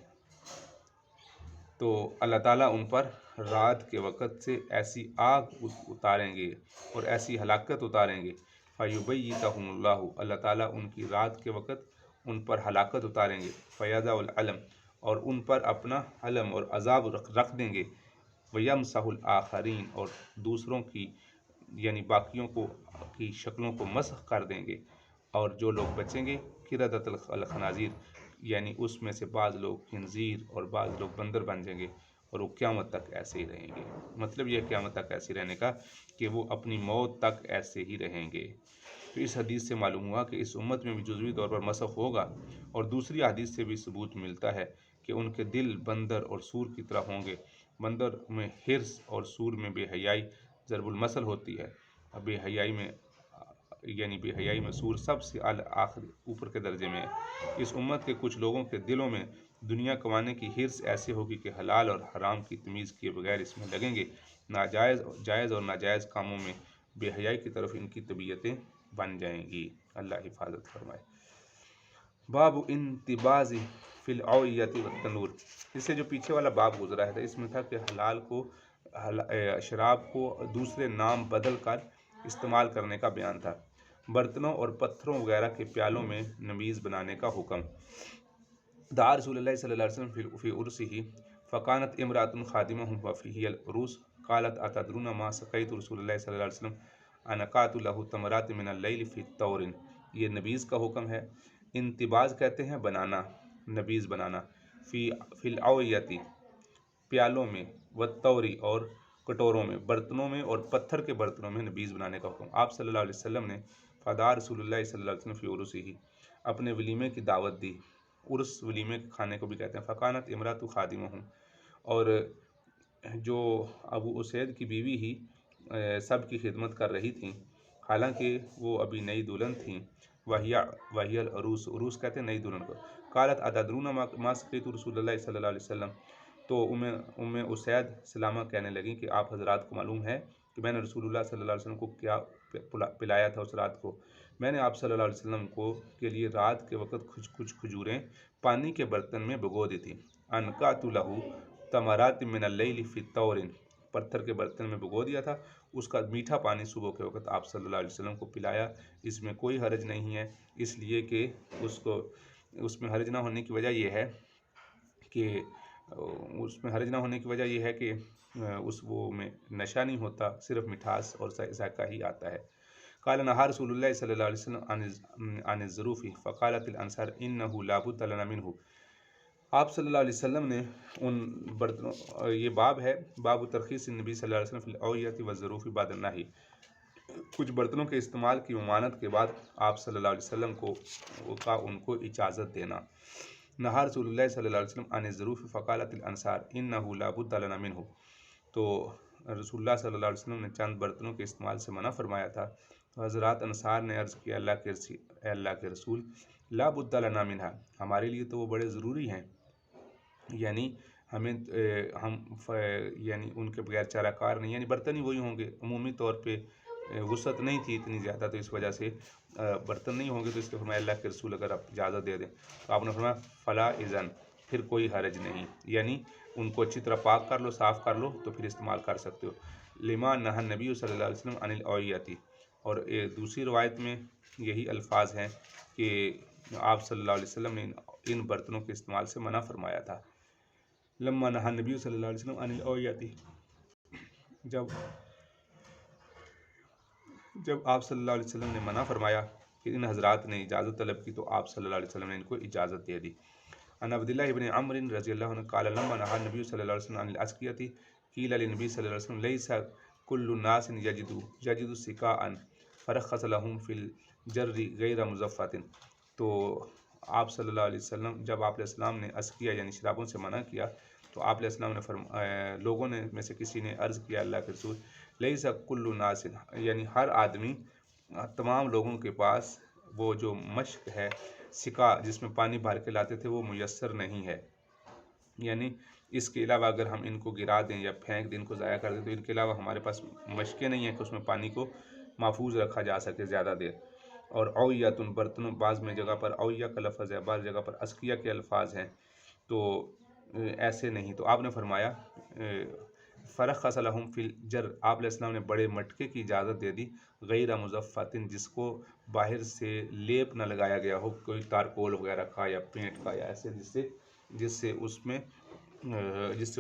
تو اللہ تعالیٰ ان پر رات کے وقت سے ایسی آگ اتاریں گے اور ایسی ہلاکت اتاریں گے، فَيُبَيِّتَهُمُ اللَّهُ، اللہ تعالیٰ ان کی رات کے وقت ان پر ہلاکت اتاریں گے، فَيَضَعُ الْعَلَمَ، اور ان پر اپنا علم اور عذاب رکھ دیں گے، وَيَمْسَحُ الْآخَرِينَ، اور دوسروں کی یعنی باقیوں کی شکلوں کو مسخ کر دیں گے، اور جو لوگ بچیں گے قِرَدَۃَ الْخَنَازِيرِ، یعنی اس میں سے بعض لوگ خنزیر اور بعض لوگ بندر بن جائیں گے، اور وہ قیامت تک ایسے ہی رہیں گے۔ مطلب یہ قیامت تک ایسے رہنے کا کہ وہ اپنی موت تک ایسے ہی رہیں گے۔ تو اس حدیث سے معلوم ہوا کہ اس امت میں بھی جزوی طور پر مسخ ہوگا، اور دوسری حدیث سے بھی ثبوت ملتا ہے کہ ان کے دل بندر اور سور کی طرح ہوں گے۔ بندر میں حرص اور سور میں بے حیائی ضرب المثل ہوتی ہے۔ بے حیائی میں سور سب سے آخر اوپر کے درجے میں ہے۔ اس امت کے کچھ لوگوں کے دلوں میں دنیا کمانے کی حرص ایسے ہوگی کہ حلال اور حرام کی تمیز کیے بغیر اس میں لگیں گے، جائز اور ناجائز کاموں میں بے حیائی کی طرف ان کی طبیعتیں بن جائیں گی۔ اللہ حفاظت فرمائے۔ باب انتباز فی الاوعیۃ والتنور، اس سے جو پیچھے والا باب گزرا ہے اس میں تھا کہ شراب کو دوسرے نام بدل کر استعمال کرنے کا بیان تھا۔ برتنوں اور پتھروں وغیرہ کے پیالوں میں نبیذ بنانے کا حکم۔ دعا رسول اللہ صلی اللہ علیہ وسلم فی عرسہ فکانت امرأۃ خادمہ وفیہ العروس قالت اتدرون ما سقیت رسول اللہ صلی اللہ علیہ وسلم انقعت لہ تمرات من اللیل فی طور، یہ نبیذ کا حکم ہے۔ انتباز کہتے ہیں بنانا، نبیذ بنانا، فی الاوعیۃ پیالوں میں، والطور اور کٹوروں میں، برتنوں میں اور پتھر کے برتنوں میں نبیذ بنانے کا حکم۔ آپ صلی اللہ علیہ وسلم نے فدار رسول اللہ صلی اللہ علیہ وسلم فی عرسہ، اپنے ولیمے کی دعوت دی، عرس ولیمے کے کھانے کو بھی کہتے ہیں۔ فکانت امرأۃ خادمہ، اور جو ابو اسید کی بیوی ہی سب کی خدمت کر رہی تھیں، حالانکہ وہ ابھی نئی دلہن تھیں۔ وہی العروس، عروس کہتے ہیں نئی دلہن کو۔ قالت اتدرون ما سقیت رسول اللہ صلی اللہ علیہ وسلم، تو ام اسید سلامہ کہنے لگیں کہ آپ حضرات کو معلوم ہے کہ میں نے رسول اللہ صلی اللہ علیہ وسلم کو کیا پلایا تھا اس رات کو؟ میں نے آپ صلی اللہ علیہ وسلم کے لیے رات کے وقت کچھ کھجوریں پانی کے برتن میں بھگو دی تھیں۔ انقعت لہ تمرات من اللیل فی طور، پتھر کے برتن میں بھگو دیا تھا، اس کا میٹھا پانی صبح کے وقت آپ صلی اللہ علیہ وسلم کو پلایا، اس میں کوئی حرج نہیں ہے، اس لیے کہ اس میں حرج نہ ہونے کی وجہ یہ ہے کہ وہ میں نشہ نہیں ہوتا، صرف مٹھاس اور ذائقہ ہی آتا ہے۔ قال نہا رسول اللہ صلی اللہ علیہ وسلم عن الظروف فقالت الانصار انہ لا بد لنا منہ، آپ صلی اللہ علیہ وسلم نے ان برتنوں، یہ باب ہے باب ترخیص النبی صلی اللہ علیہ وسلم فی الاوعیۃ والظروف بعد النہی، کچھ برتنوں کے استعمال کی ممانعت کے بعد آپ صلی اللہ علیہ وسلم ان کو اجازت دینا۔ نہا رسول اللہ صلی اللہ علیہ وسلم عن الظروف فقالت الانصار انہ لا بد لنا منہ، تو رسول اللہ صلی اللہ علیہ وسلم نے چند برتنوں کے استعمال سے منع فرمایا تھا، تو حضرات انصار نے عرض کیا اے اللہ کے رسول، لا بد لنا منہا، ہمارے لیے تو وہ بڑے ضروری ہیں، یعنی ہم ان کے بغیر چارہ کار نہیں، یعنی برتن ہی وہی ہوں گے، عمومی طور پہ وسعت نہیں تھی اتنی زیادہ، تو اس وجہ سے برتن نہیں ہوں گے، تو اس کے فرمایا اللہ کے رسول اگر آپ اجازت دے دیں، تو آپ نے فرمایا فلا اذن، پھر کوئی حرج نہیں، یعنی ان کو اچھی طرح پاک کر لو، صاف کر لو، تو پھر استعمال کر سکتے ہو۔ لما نہا نبی صلی اللہ علیہ وسلم عن الاوعیۃ، اور دوسری روایت میں یہی الفاظ ہیں کہ آپ صلی اللہ علیہ وسلم نے ان برتنوں کے استعمال سے منع فرمایا تھا۔ لما نہا نبی صلی اللہ علیہ وسلم عن الاوعیۃ، جب آپ صلی اللہ علیہ وسلم نے منع فرمایا کہ ان حضرات نے اجازت طلب کی، تو آپ صلی اللہ علیہ وسلم نے ان کو اجازت دے دی۔ عن عبداللہ بن عمرو رضی اللہ عنہ قال لما نہا النبی صلی اللہ علیہ وسلم عن الاسقیۃ قیل للنبی صلی اللہ علیہ وسلم لیس کل الناس یجد سقاء فرخص لهم فی الجر غیر مزفۃ، تو آپ صلی اللہ علیہ وسلم جب آپ علیہ السلام نے اسقیہ یعنی شرابوں سے منع کیا، تو آپ علیہ السلام نے لوگوں نے میں سے کسی نے عرض کیا اللہ کے رسول، لیس کل الناس، یعنی ہر آدمی، تمام لوگوں کے پاس وہ جو مشق ہے، سکا جس میں پانی بھر کے لاتے تھے، وہ میسر نہیں ہے، یعنی اس کے علاوہ اگر ہم ان کو گرا دیں یا پھینک دیں، ان کو ضائع کر دیں، تو ان کے علاوہ ہمارے پاس مشقیں نہیں ہیں کہ اس میں پانی کو محفوظ رکھا جا سکے زیادہ دیر۔ اور اویتن برتنوں، بعض میں جگہ پر اویہ کا لفظ ہے، بعض جگہ پر اسقیہ کے الفاظ ہیں، تو ایسے نہیں۔ تو آپ نے فرمایا فرخص لہم فی الجر، آپ علیہ السلام نے بڑے مٹکے کی اجازت دے دی، غیر مزفتن، جس کو باہر سے لیپ نہ لگایا گیا ہو، کوئی تارکول وغیرہ کا یا پینٹ کا یا ایسے، جس سے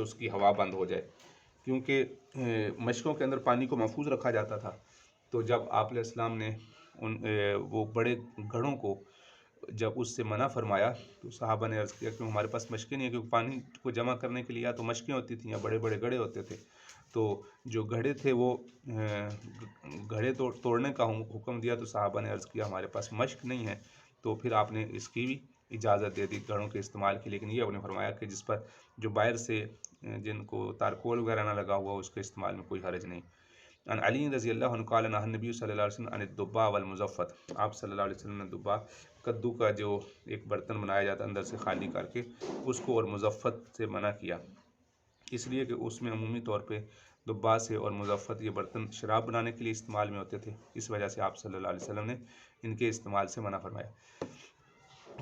اس کی ہوا بند ہو جائے، کیونکہ مشکوں کے اندر پانی کو محفوظ رکھا جاتا تھا۔ تو جب آپ علیہ السلام نے وہ بڑے گھڑوں کو جب اس سے منع فرمایا تو صحابہ نے عرض کیا کہ ہمارے پاس مشقیں نہیں ہیں، کیونکہ پانی کو جمع کرنے کے لیے یا تو مشقیں ہوتی تھیں یا بڑے بڑے گھڑے ہوتے تھے، تو جو گھڑے تھے وہ گھڑے توڑنے کا حکم دیا، تو صحابہ نے عرض کیا ہمارے پاس مشق نہیں ہے، تو پھر آپ نے اس کی بھی اجازت دے دی گھڑوں کے استعمال کی، لیکن یہ آپ نے فرمایا کہ جس پر جو باہر سے جن کو تارکول وغیرہ نہ لگا ہوا اس کے استعمال میں کوئی حرج نہیں۔ ان علی رضی اللہ عنہ قال نہى النبی صلی اللہ علیہ وسلم عن الدباء والمزفت، آپ صلی اللہ علیہ وسلم نے دبا، کدو کا جو ایک برتن بنایا جاتا ہے اندر سے خالی کر کے اس کو، اور مزفت سے منع کیا، اس لیے کہ اس میں عمومی طور پہ دبا سے اور مزفت یہ برتن شراب بنانے کے لیے استعمال میں ہوتے تھے، اس وجہ سے آپ صلی اللہ علیہ وسلم نے ان کے استعمال سے منع فرمایا۔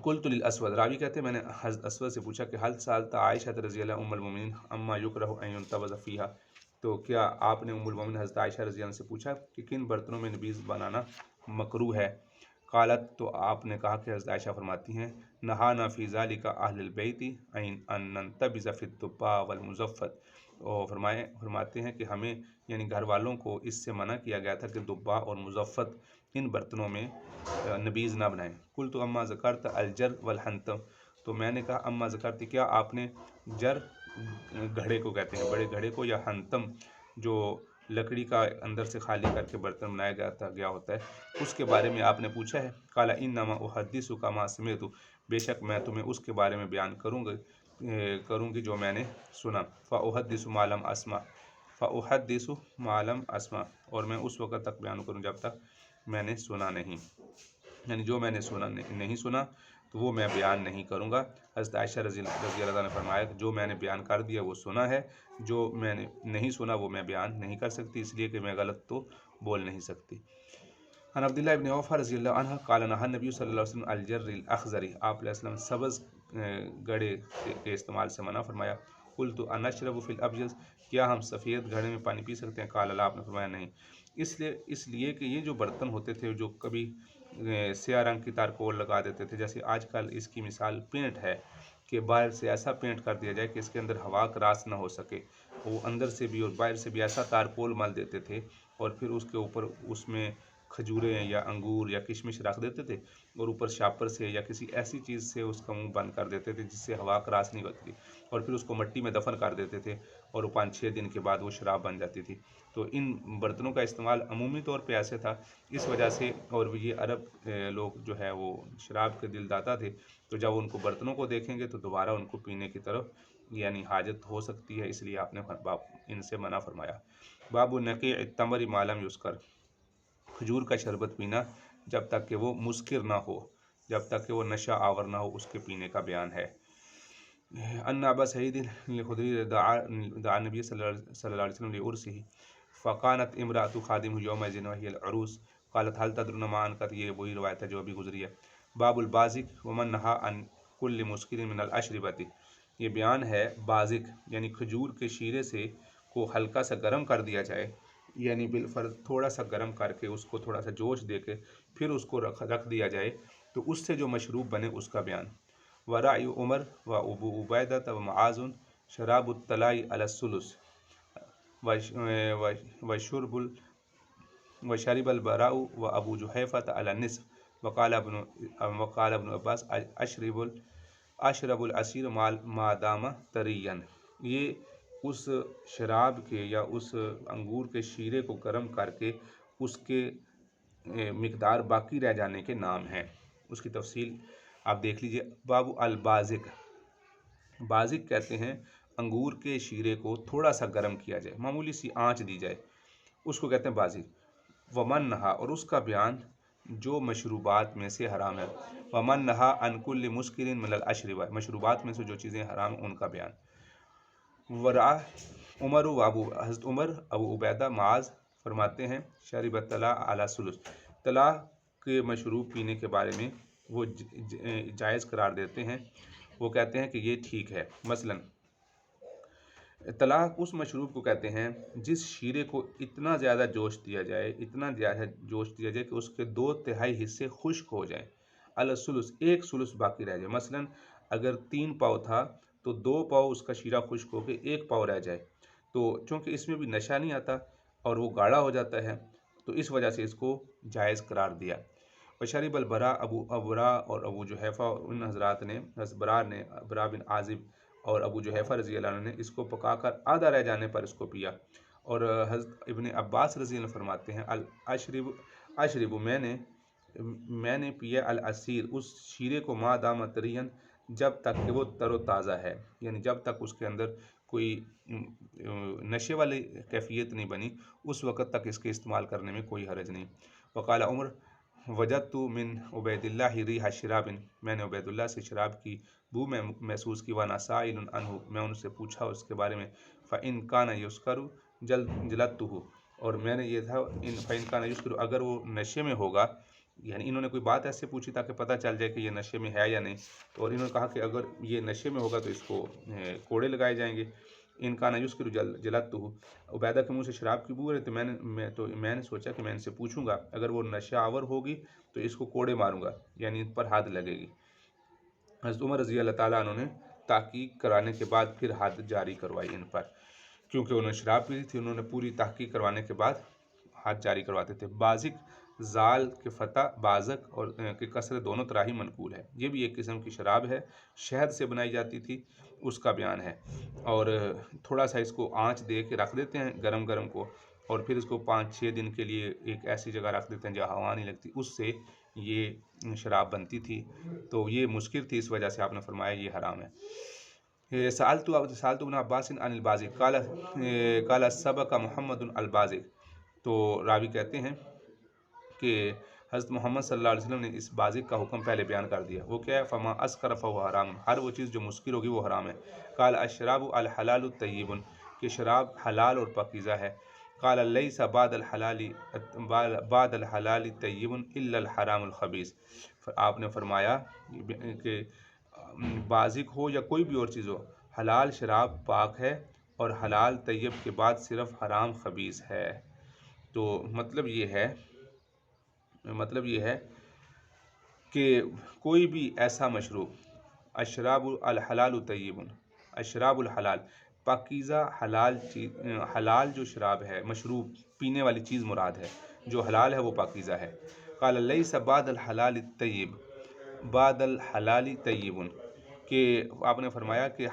قلت للاسود، راوی کہتے ہیں میں نے حضرت اسود سے پوچھا کہ حل سالت عائشہ رضی اللہ ام المؤمنین اما یکرہ ان ينتبذ فیہا، تو کیا آپ نے ام المؤمنین حضرت عائشہ رضی اللہ عنہ سے پوچھا کہ کن برتنوں میں نبیذ بنانا مکروہ ہے؟ قالت، تو آپ نے کہا کہ حضرت عائشہ فرماتی ہیں نہانا فی ذالک اہل البیت ان ننتبذ فی الدباء والمزفت، اور فرماتے ہیں کہ ہمیں یعنی گھر والوں کو اس سے منع کیا گیا تھا کہ دبا اور مزفت ان برتنوں میں نبیذ نہ بنائیں۔ قلت اما ذکرت الجر والحنتم، تو میں نے کہا اما ذکرت، کیا آپ نے جر گھڑے کو کہتے ہیں بڑے گھڑے کو، یا حنتم جو لکڑی کا اندر سے خالی کر کے برتن بنایا گیا ہوتا ہے، اس کے بارے میں آپ نے پوچھا ہے؟ قال انما احدثک ما سمعت، بے شک میں تمہیں اس کے بارے میں بیان کروں گی جو میں نے سنا، فاحدث ما لم اسمع، اور میں اس وقت تک بیان کروں جب تک میں نے سنا نہیں، یعنی جو میں نے نہیں سنا تو وہ میں بیان نہیں کروں گا۔ حضرت عائشہ رضی اللہ عنہ نے فرمایا کہ جو میں نے بیان کر دیا وہ سنا ہے، جو میں نے نہیں سنا وہ میں بیان نہیں کر سکتی، اس لیے کہ میں غلط تو بول نہیں سکتی۔ عن عبداللہ ابن عوف رضی اللہ عنہ قال نہى النبی صلی اللہ علیہ وسلم الجر الاخضر، آپ علیہ السلام سبز گھڑے کے استعمال سے منع فرمایا۔ قلت انشرب فی الابیض، کیا ہم سفید گھڑے میں پانی پی سکتے ہیں؟ قال لا، آپ نے فرمایا نہیں، اس لیے کہ یہ جو برتن ہوتے تھے جو کبھی سیاہ رنگ کی تارکول لگا دیتے تھے، جیسے آج کل اس کی مثال پینٹ ہے کہ باہر سے ایسا پینٹ کر دیا جائے کہ اس کے اندر ہوا کراس نہ ہو سکے، وہ اندر سے بھی اور باہر سے بھی ایسا تارکول مل دیتے تھے، اور پھر اس کے اوپر اس میں کھجوریں یا انگور یا کشمش رکھ دیتے تھے، اور اوپر شاپر سے یا کسی ایسی چیز سے اس کا منہ بند کر دیتے تھے جس سے ہوا کراس نہیں ہوتی تھی، اور پھر اس کو مٹی میں دفن کر دیتے تھے، اور 5-6 دن کے بعد وہ شراب بن جاتی تھی۔ تو ان برتنوں کا استعمال عمومی طور پہ ایسے تھا، اس وجہ سے، اور یہ عرب لوگ جو ہے وہ شراب کے دل داتا تھے، تو جب ان کو برتنوں کو دیکھیں گے تو دوبارہ ان کو پینے کی طرف یعنی حاجت ہو سکتی ہے، اس لیے آپ نے ان سے منع فرمایا۔ باب نقیع التمر ما لم یسکر، کھجور کا شربت پینا جب تک کہ وہ مسکر نہ ہو، جب تک کہ وہ نشہ آور نہ ہو، اس کے پینے کا بیان ہے۔ ان ابا سعید الخدری دعا النبی صلی اللہ علیہ وسلم لعرسہ، فقانت امرأۃ خادمہ یومئذ وہی العروس، قالت هل تدرون ما انقت، یہ وہی روایت ہے جو ابھی گزری ہے۔ باب البازق ومن نہا عن کل مسکر من الاشربۃ، یہ بیان ہے بازق یعنی کھجور کے شیرے سے کو ہلکا سا گرم کر دیا جائے، یعنی بالفرض تھوڑا سا گرم کر کے اس کو تھوڑا سا جوش دے کے پھر اس کو رکھ دیا جائے تو اس سے جو مشروب بنے اس کا بیان۔ ورأی عمر و ابو عبیدہ و معاذ شراب الطلاء علی الثلث وشرب البراء و ابو جحیفۃ علی النصف وقال ابن عباس اشرب العصیر ما دام طریا، یہ اس شراب کے یا اس انگور کے شیرے کو گرم کر کے اس کے مقدار باقی رہ جانے کے نام ہیں، اس کی تفصیل آپ دیکھ لیجئے۔ باب البازق، بازق کہتے ہیں انگور کے شیرے کو تھوڑا سا گرم کیا جائے، معمولی سی آنچ دی جائے، اس کو کہتے ہیں بازق۔ ومن نہا، اور اس کا بیان جو مشروبات میں سے حرام ہے، ومن نہا عن کل مسکر من الاشربہ، مشروبات میں سے جو چیزیں حرام ان کا بیان۔ ورا عمر و ابو حضرت عمر ابو عبیدہ معاذ فرماتے ہیں شرب طلاق اعلی ثلث، طلاق کے مشروب پینے کے بارے میں وہ جائز قرار دیتے ہیں، وہ کہتے ہیں کہ یہ ٹھیک ہے۔ مثلا طلاق اس مشروب کو کہتے ہیں جس شیرے کو اتنا زیادہ جوش دیا جائے کہ اس کے 2/3 حصے خشک ہو جائیں، الثلث ایک ثلث باقی رہ جائے۔ مثلا اگر 3 پاؤ تھا تو 2 پاؤ اس کا شیرہ خشک ہو کے 1 پاؤ رہ جائے، تو چونکہ اس میں بھی نشہ نہیں آتا اور وہ گاڑھا ہو جاتا ہے تو اس وجہ سے اس کو جائز قرار دیا۔ وشرب البراء ابو ابرا اور ابو جحیفہ اور ان حضرات نے برا بن عازب اور ابو جحیفہ رضی اللہ عنہ نے اس کو پکا کر آدھا رہ جانے پر اس کو پیا، اور حضرت ابن عباس رضی اللہ عنہ فرماتے ہیں اشرب میں نے پیا العصیر اس شیرے کو ما دام طرین جب تک کہ وہ تر و تازہ ہے، یعنی جب تک اس کے اندر کوئی نشے والی کیفیت نہیں بنی اس وقت تک اس کے استعمال کرنے میں کوئی حرج نہیں۔ وقال عمر وجدت من عبید اللہ ریح شراب، میں نے عبید اللہ سے شراب کی بو میں محسوس کی، وانا سائل عنہ میں ان سے پوچھا اس کے بارے میں، فإن کان یسکر جلدتہ، اور میں نے یہ تھا فإن کان یسکر اگر وہ نشے میں ہوگا، یعنی انہوں نے کوئی بات ایسے پوچھی تاکہ پتہ چل جائے کہ یہ نشے میں ہے یا نہیں، اور انہوں نے کہا کہ اگر یہ نشے میں ہوگا تو اس کو کوڑے لگائے جائیں گے۔ ان کان یسکر جلدتہ، عبیدہ کے منہ سے شراب کی بو رہی تو میں نے سوچا کہ میں ان سے پوچھوں گا، اگر وہ نشہ آور ہوگی تو اس کو کوڑے ماروں گا، یعنی ان پر حد لگے گی۔ حضرت عمر رضی اللہ تعالیٰ عنہ نے تحقیق کرانے کے بعد پھر حد جاری کروائی ان پر، کیونکہ انہوں نے شراب پی تھی، انہوں نے پوری تحقیق کروانے کے بعد حد جاری کرواتے تھے۔ بازک زال کے فتح بازک اور کے کسر دونوں طرح ہی منقول ہے، یہ بھی ایک قسم کی شراب ہے، شہد سے بنائی جاتی تھی، اس کا بیان ہے، اور تھوڑا سا اس کو آنچ دے کے رکھ دیتے ہیں گرم کو، اور پھر اس کو 5-6 دن کے لیے ایک ایسی جگہ رکھ دیتے ہیں جہاں ہوا نہیں لگتی، اس سے یہ شراب بنتی تھی، تو یہ مسکر تھی، اس وجہ سے آپ نے فرمایا یہ حرام ہے۔ سألت ابن عباس عن البازق قال سبق محمد البازق، تو راوی کہتے ہیں کہ حضرت محمد صلی اللہ علیہ وسلم نے اس بازق کا حکم پہلے بیان کر دیا، وہ کیا ہے؟ فما اسکر فہو حرام، ہر وہ چیز جو مسکر ہوگی وہ حرام ہے۔ قال الشراب الحلال طیب، کہ شراب حلال اور پاکیزہ ہے۔ قال لیس بعد الحلال طیب الا الحرام الخبیث، آپ نے فرمایا کہ بازق ہو یا کوئی بھی اور چیز ہو، حلال شراب پاک ہے اور حلال طیب کے بعد صرف حرام خبیث ہے۔ تو مطلب یہ ہے کہ کوئی بھی ایسا مشروب، اشراب الحلال طیب، اشراب الحلال پاکیزہ حلال جو شراب ہے، مشروب پینے والی چیز مراد ہے، جو حلال ہے وہ پاکیزہ ہے۔ قال لیس بعد الحلال طیب، بعد الحلال طیب، کہ آپ نے فرمایا کہ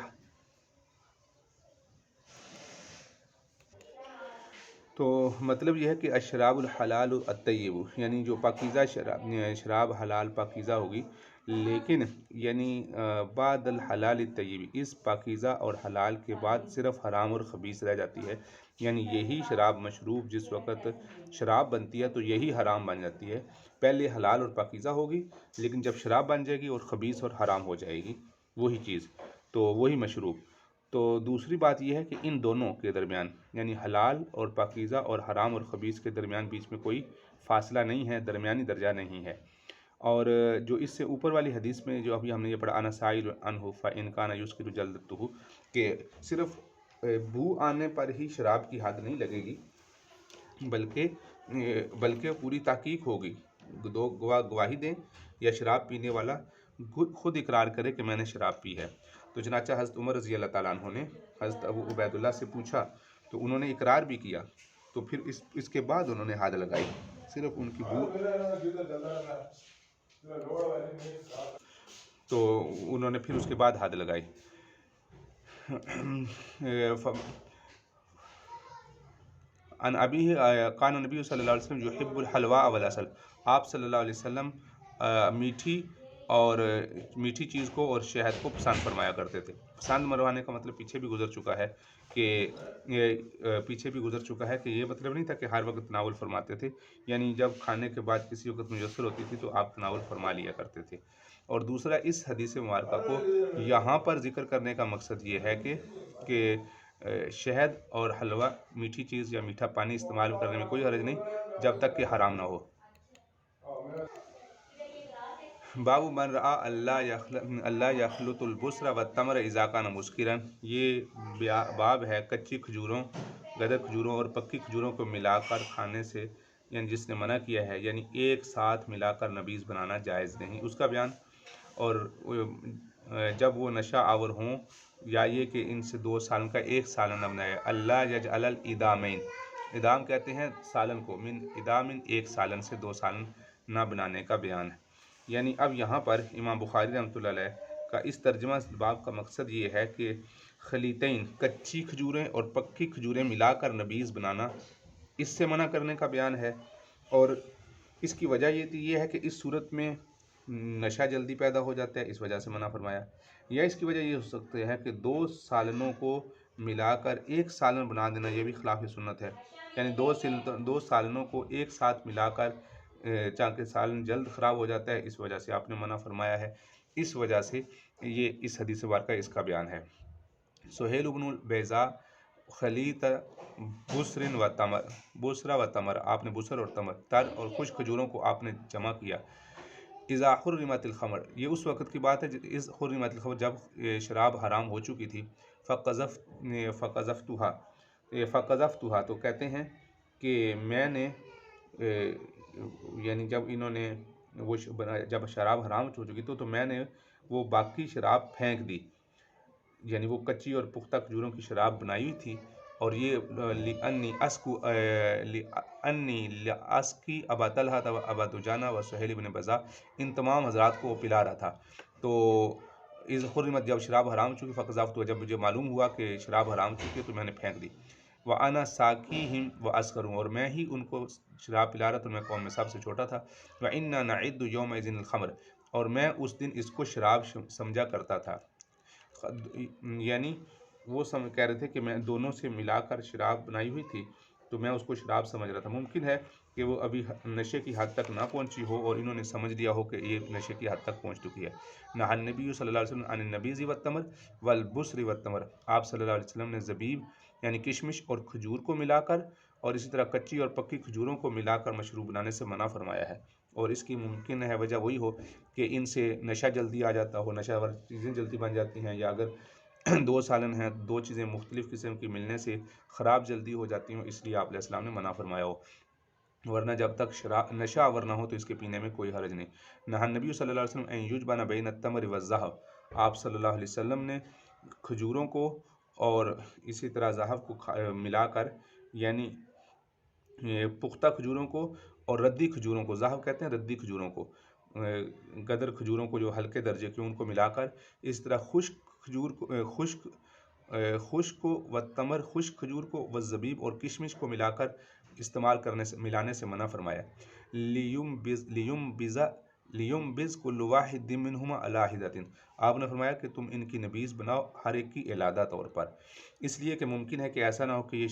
تو مطلب یہ ہے کہ اشراب الحلال الطیب، یعنی جو پاکیزہ شراب حلال پاکیزہ ہوگی، لیکن یعنی بعد الحلال الطیب، اس پاکیزہ اور حلال کے بعد صرف حرام اور خبیث رہ جاتی ہے، یعنی یہی شراب مشروب جس وقت شراب بنتی ہے تو یہی حرام بن جاتی ہے، پہلے حلال اور پاکیزہ ہوگی لیکن جب شراب بن جائے گی اور خبیث اور حرام ہو جائے گی وہی چیز، تو وہی مشروب۔ تو دوسری بات یہ ہے کہ ان دونوں کے درمیان، یعنی حلال اور پاکیزہ اور حرام اور خبیث کے درمیان بیچ میں کوئی فاصلہ نہیں ہے، درمیانی درجہ نہیں ہے۔ اور جو اس سے اوپر والی حدیث میں جو ابھی ہم نے یہ پڑھا انا سائل عنہ فإن کان یسکر جلدتہ، کہ صرف بو آنے پر ہی شراب کی حد نہیں لگے گی، بلکہ پوری تحقیق ہوگی، دو گواہ گواہی دیں یا شراب پینے والا خود اقرار کرے کہ میں نے شراب پی ہے۔ تو چنانچہ حضرت عمر رضی اللہ تعالیٰ عنہ نے حضرت ابو عبید اللہ سے پوچھا تو انہوں نے اقرار بھی کیا، تو پھر اس کے بعد انہوں نے حد لگائی، صرف ان کی بو، تو انہوں نے پھر اس کے بعد حد لگائی۔ ان ابی کان نبی صلی اللہ علیہ وسلم یحب الحلوا والعسل، آپ صلی اللہ علیہ وسلم میٹھی چیز کو اور شہد کو پسند فرمایا کرتے تھے۔ پسند مروانے کا مطلب پیچھے بھی گزر چکا ہے کہ یہ مطلب نہیں تھا کہ ہر وقت تناول فرماتے تھے، یعنی جب کھانے کے بعد کسی وقت میسر ہوتی تھی تو آپ تناول فرما لیا کرتے تھے۔ اور دوسرا، اس حدیث مبارکہ کو یہاں پر ذکر کرنے کا مقصد یہ ہے کہ شہد اور حلوہ میٹھی چیز یا میٹھا پانی استعمال کرنے میں کوئی حرج نہیں جب تک کہ حرام نہ ہو۔ باب من رعا اللہ یخلط البصر والتمر اذا کان مسکرا، یہ باب ہے کچی کھجوروں، گدر کھجوروں اور پکی کھجوروں کو ملا کر کھانے سے، یعنی جس نے منع کیا ہے، یعنی ایک ساتھ ملا کر نبیذ بنانا جائز نہیں، اس کا بیان۔ اور جب وہ نشہ آور ہوں، یا یہ کہ ان سے 2 سالن کا ایک سالن نہ بنائے۔ اللہ یجعل الادامین، ادام کہتے ہیں سالن کو، من ادامن ایک سالن سے 2 سالن نہ بنانے کا بیان ہے۔ یعنی اب یہاں پر امام بخاری رحمۃ اللہ علیہ کا اس ترجمہ باب کا مقصد یہ ہے کہ خلیطین، کچی کھجوریں اور پکی کھجوریں ملا کر نبیذ بنانا، اس سے منع کرنے کا بیان ہے۔ اور اس کی وجہ یہ ہے کہ اس صورت میں نشہ جلدی پیدا ہو جاتا ہے، اس وجہ سے منع فرمایا۔ یا اس کی وجہ یہ ہو سکتی ہے کہ 2 سالنوں کو ملا کر ایک سالن بنا دینا، یہ بھی خلاف سنت ہے، یعنی 2 سالنوں کو ایک ساتھ ملا کر، چاہے سالن جلد خراب ہو جاتا ہے، اس وجہ سے آپ نے منع فرمایا ہے۔ اس وجہ سے یہ اس حدیث مبارکہ اس کا بیان ہے۔ سہیل بن البیضاء خلیط بسر و تمر، آپ نے بسر اور تمر، تر اور خشک کھجوروں کو آپ نے جمع کیا۔ اذا حرمت الخمر، یہ اس وقت کی بات ہے اذ حرمت الخمر، جب شراب حرام ہو چکی تھی۔ فقذفتها، تو کہتے ہیں کہ میں نے، یعنی جب انہوں نے جب شراب حرام ہو چکی تو میں نے وہ باقی شراب پھینک دی، یعنی وہ کچی اور پختہ کھجوروں کی شراب بنائی ہوئی تھی، اور یہ لأنی لاسقی ابا طلحہ و ابا دجانہ و سہیل بن بزا، ان تمام حضرات کو وہ پلا رہا تھا۔ تو اذ حرمت، جب شراب حرام چکی، فقذفتها، جب مجھے معلوم ہوا کہ شراب حرام چکی تو میں نے پھینک دی۔ وَأَنَا سَاقِيهِمْ وَأَصْغَرُهُمْ، اور میں ہی ان کو شراب پلا رہا تھا، میں قوم میں سب سے چھوٹا تھا۔ وَإِنَّا نَعِدُّ يَوْمَئِذٍ الْخَمْرَ، اور میں اس دن اس کو شراب سمجھا کرتا تھا۔ یعنی وہ کہہ رہے تھے کہ میں دونوں سے ملا کر شراب بنائی ہوئی تھی تو میں اس کو شراب سمجھ رہا تھا۔ ممکن ہے کہ وہ ابھی نشے کی حد تک نہ پہنچی ہو اور انہوں نے سمجھ لیا ہو کہ یہ نشے کی حد تک پہنچ چکی ہے۔ نہى النبی صلی اللہ علیہ وسلم عن النبیذ والتمر والبصر والتمر، آپ صلی اللہ علیہ وسلم نے زبیب یعنی کشمش اور کھجور کو ملا کر، اور اسی طرح کچی اور پکی کھجوروں کو ملا کر مشروب بنانے سے منع فرمایا ہے۔ اور اس کی ممکن ہے وجہ وہی ہو کہ ان سے نشہ جلدی آ جاتا ہو، نشہ ور چیزیں جلدی بن جاتی ہیں، یا اگر 2 سالن ہیں، 2 چیزیں مختلف قسم کی ملنے سے خراب جلدی ہو جاتی ہوں، اس لیے آپ علیہ السلام نے منع فرمایا ہو، ورنہ جب تک نشہ آور نہ ہو تو اس کے پینے میں کوئی حرج نہیں۔ نہى النبی صلی اللہ علیہ وسلم ان یجبن بین التمر والذھب، آپ صلی اللہ علیہ وسلم نے کھجوروں کو اور اسی طرح ذھب کو ملا کر، یعنی پختہ کھجوروں کو اور ردی کھجوروں کو، ذھب کہتے ہیں ردی کھجوروں کو، گدر کھجوروں کو جو ہلکے درجے کے ان کو ملا کر، اس طرح خشک کھجور کو، خشک و تمر، خشک کھجور کو، و زبیب اور کشمش کو ملا کر استعمال کرنے سے، ملانے سے منع فرمایا۔ لیمبز کل واحد منہما علی حدۃ، آپ نے فرمایا کہ تم ان کی نبیذ بناؤ ہر ایک کی علیحدہ طور پر، اس لیے کہ ممکن ہے کہ ایسا نہ ہو کہ یہ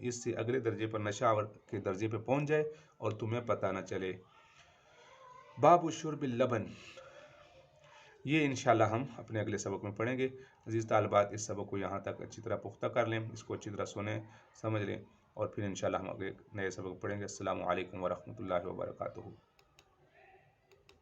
اس سے اگلے درجے پر نشہ آور کے درجے پہ پہنچ جائے اور تمہیں پتہ نہ چلے۔ باب شرب اللبن، یہ انشاءاللہ ہم اپنے اگلے سبق میں پڑھیں گے۔ عزیز طالبات، اس سبق کو یہاں تک اچھی طرح پختہ کر لیں، اس کو اچھی طرح سنیں، سمجھ لیں، اور پھر انشاءاللہ ہم اگلے نئے سبق پڑھیں گے۔ السلام علیکم ورحمۃ اللہ وبرکاتہ۔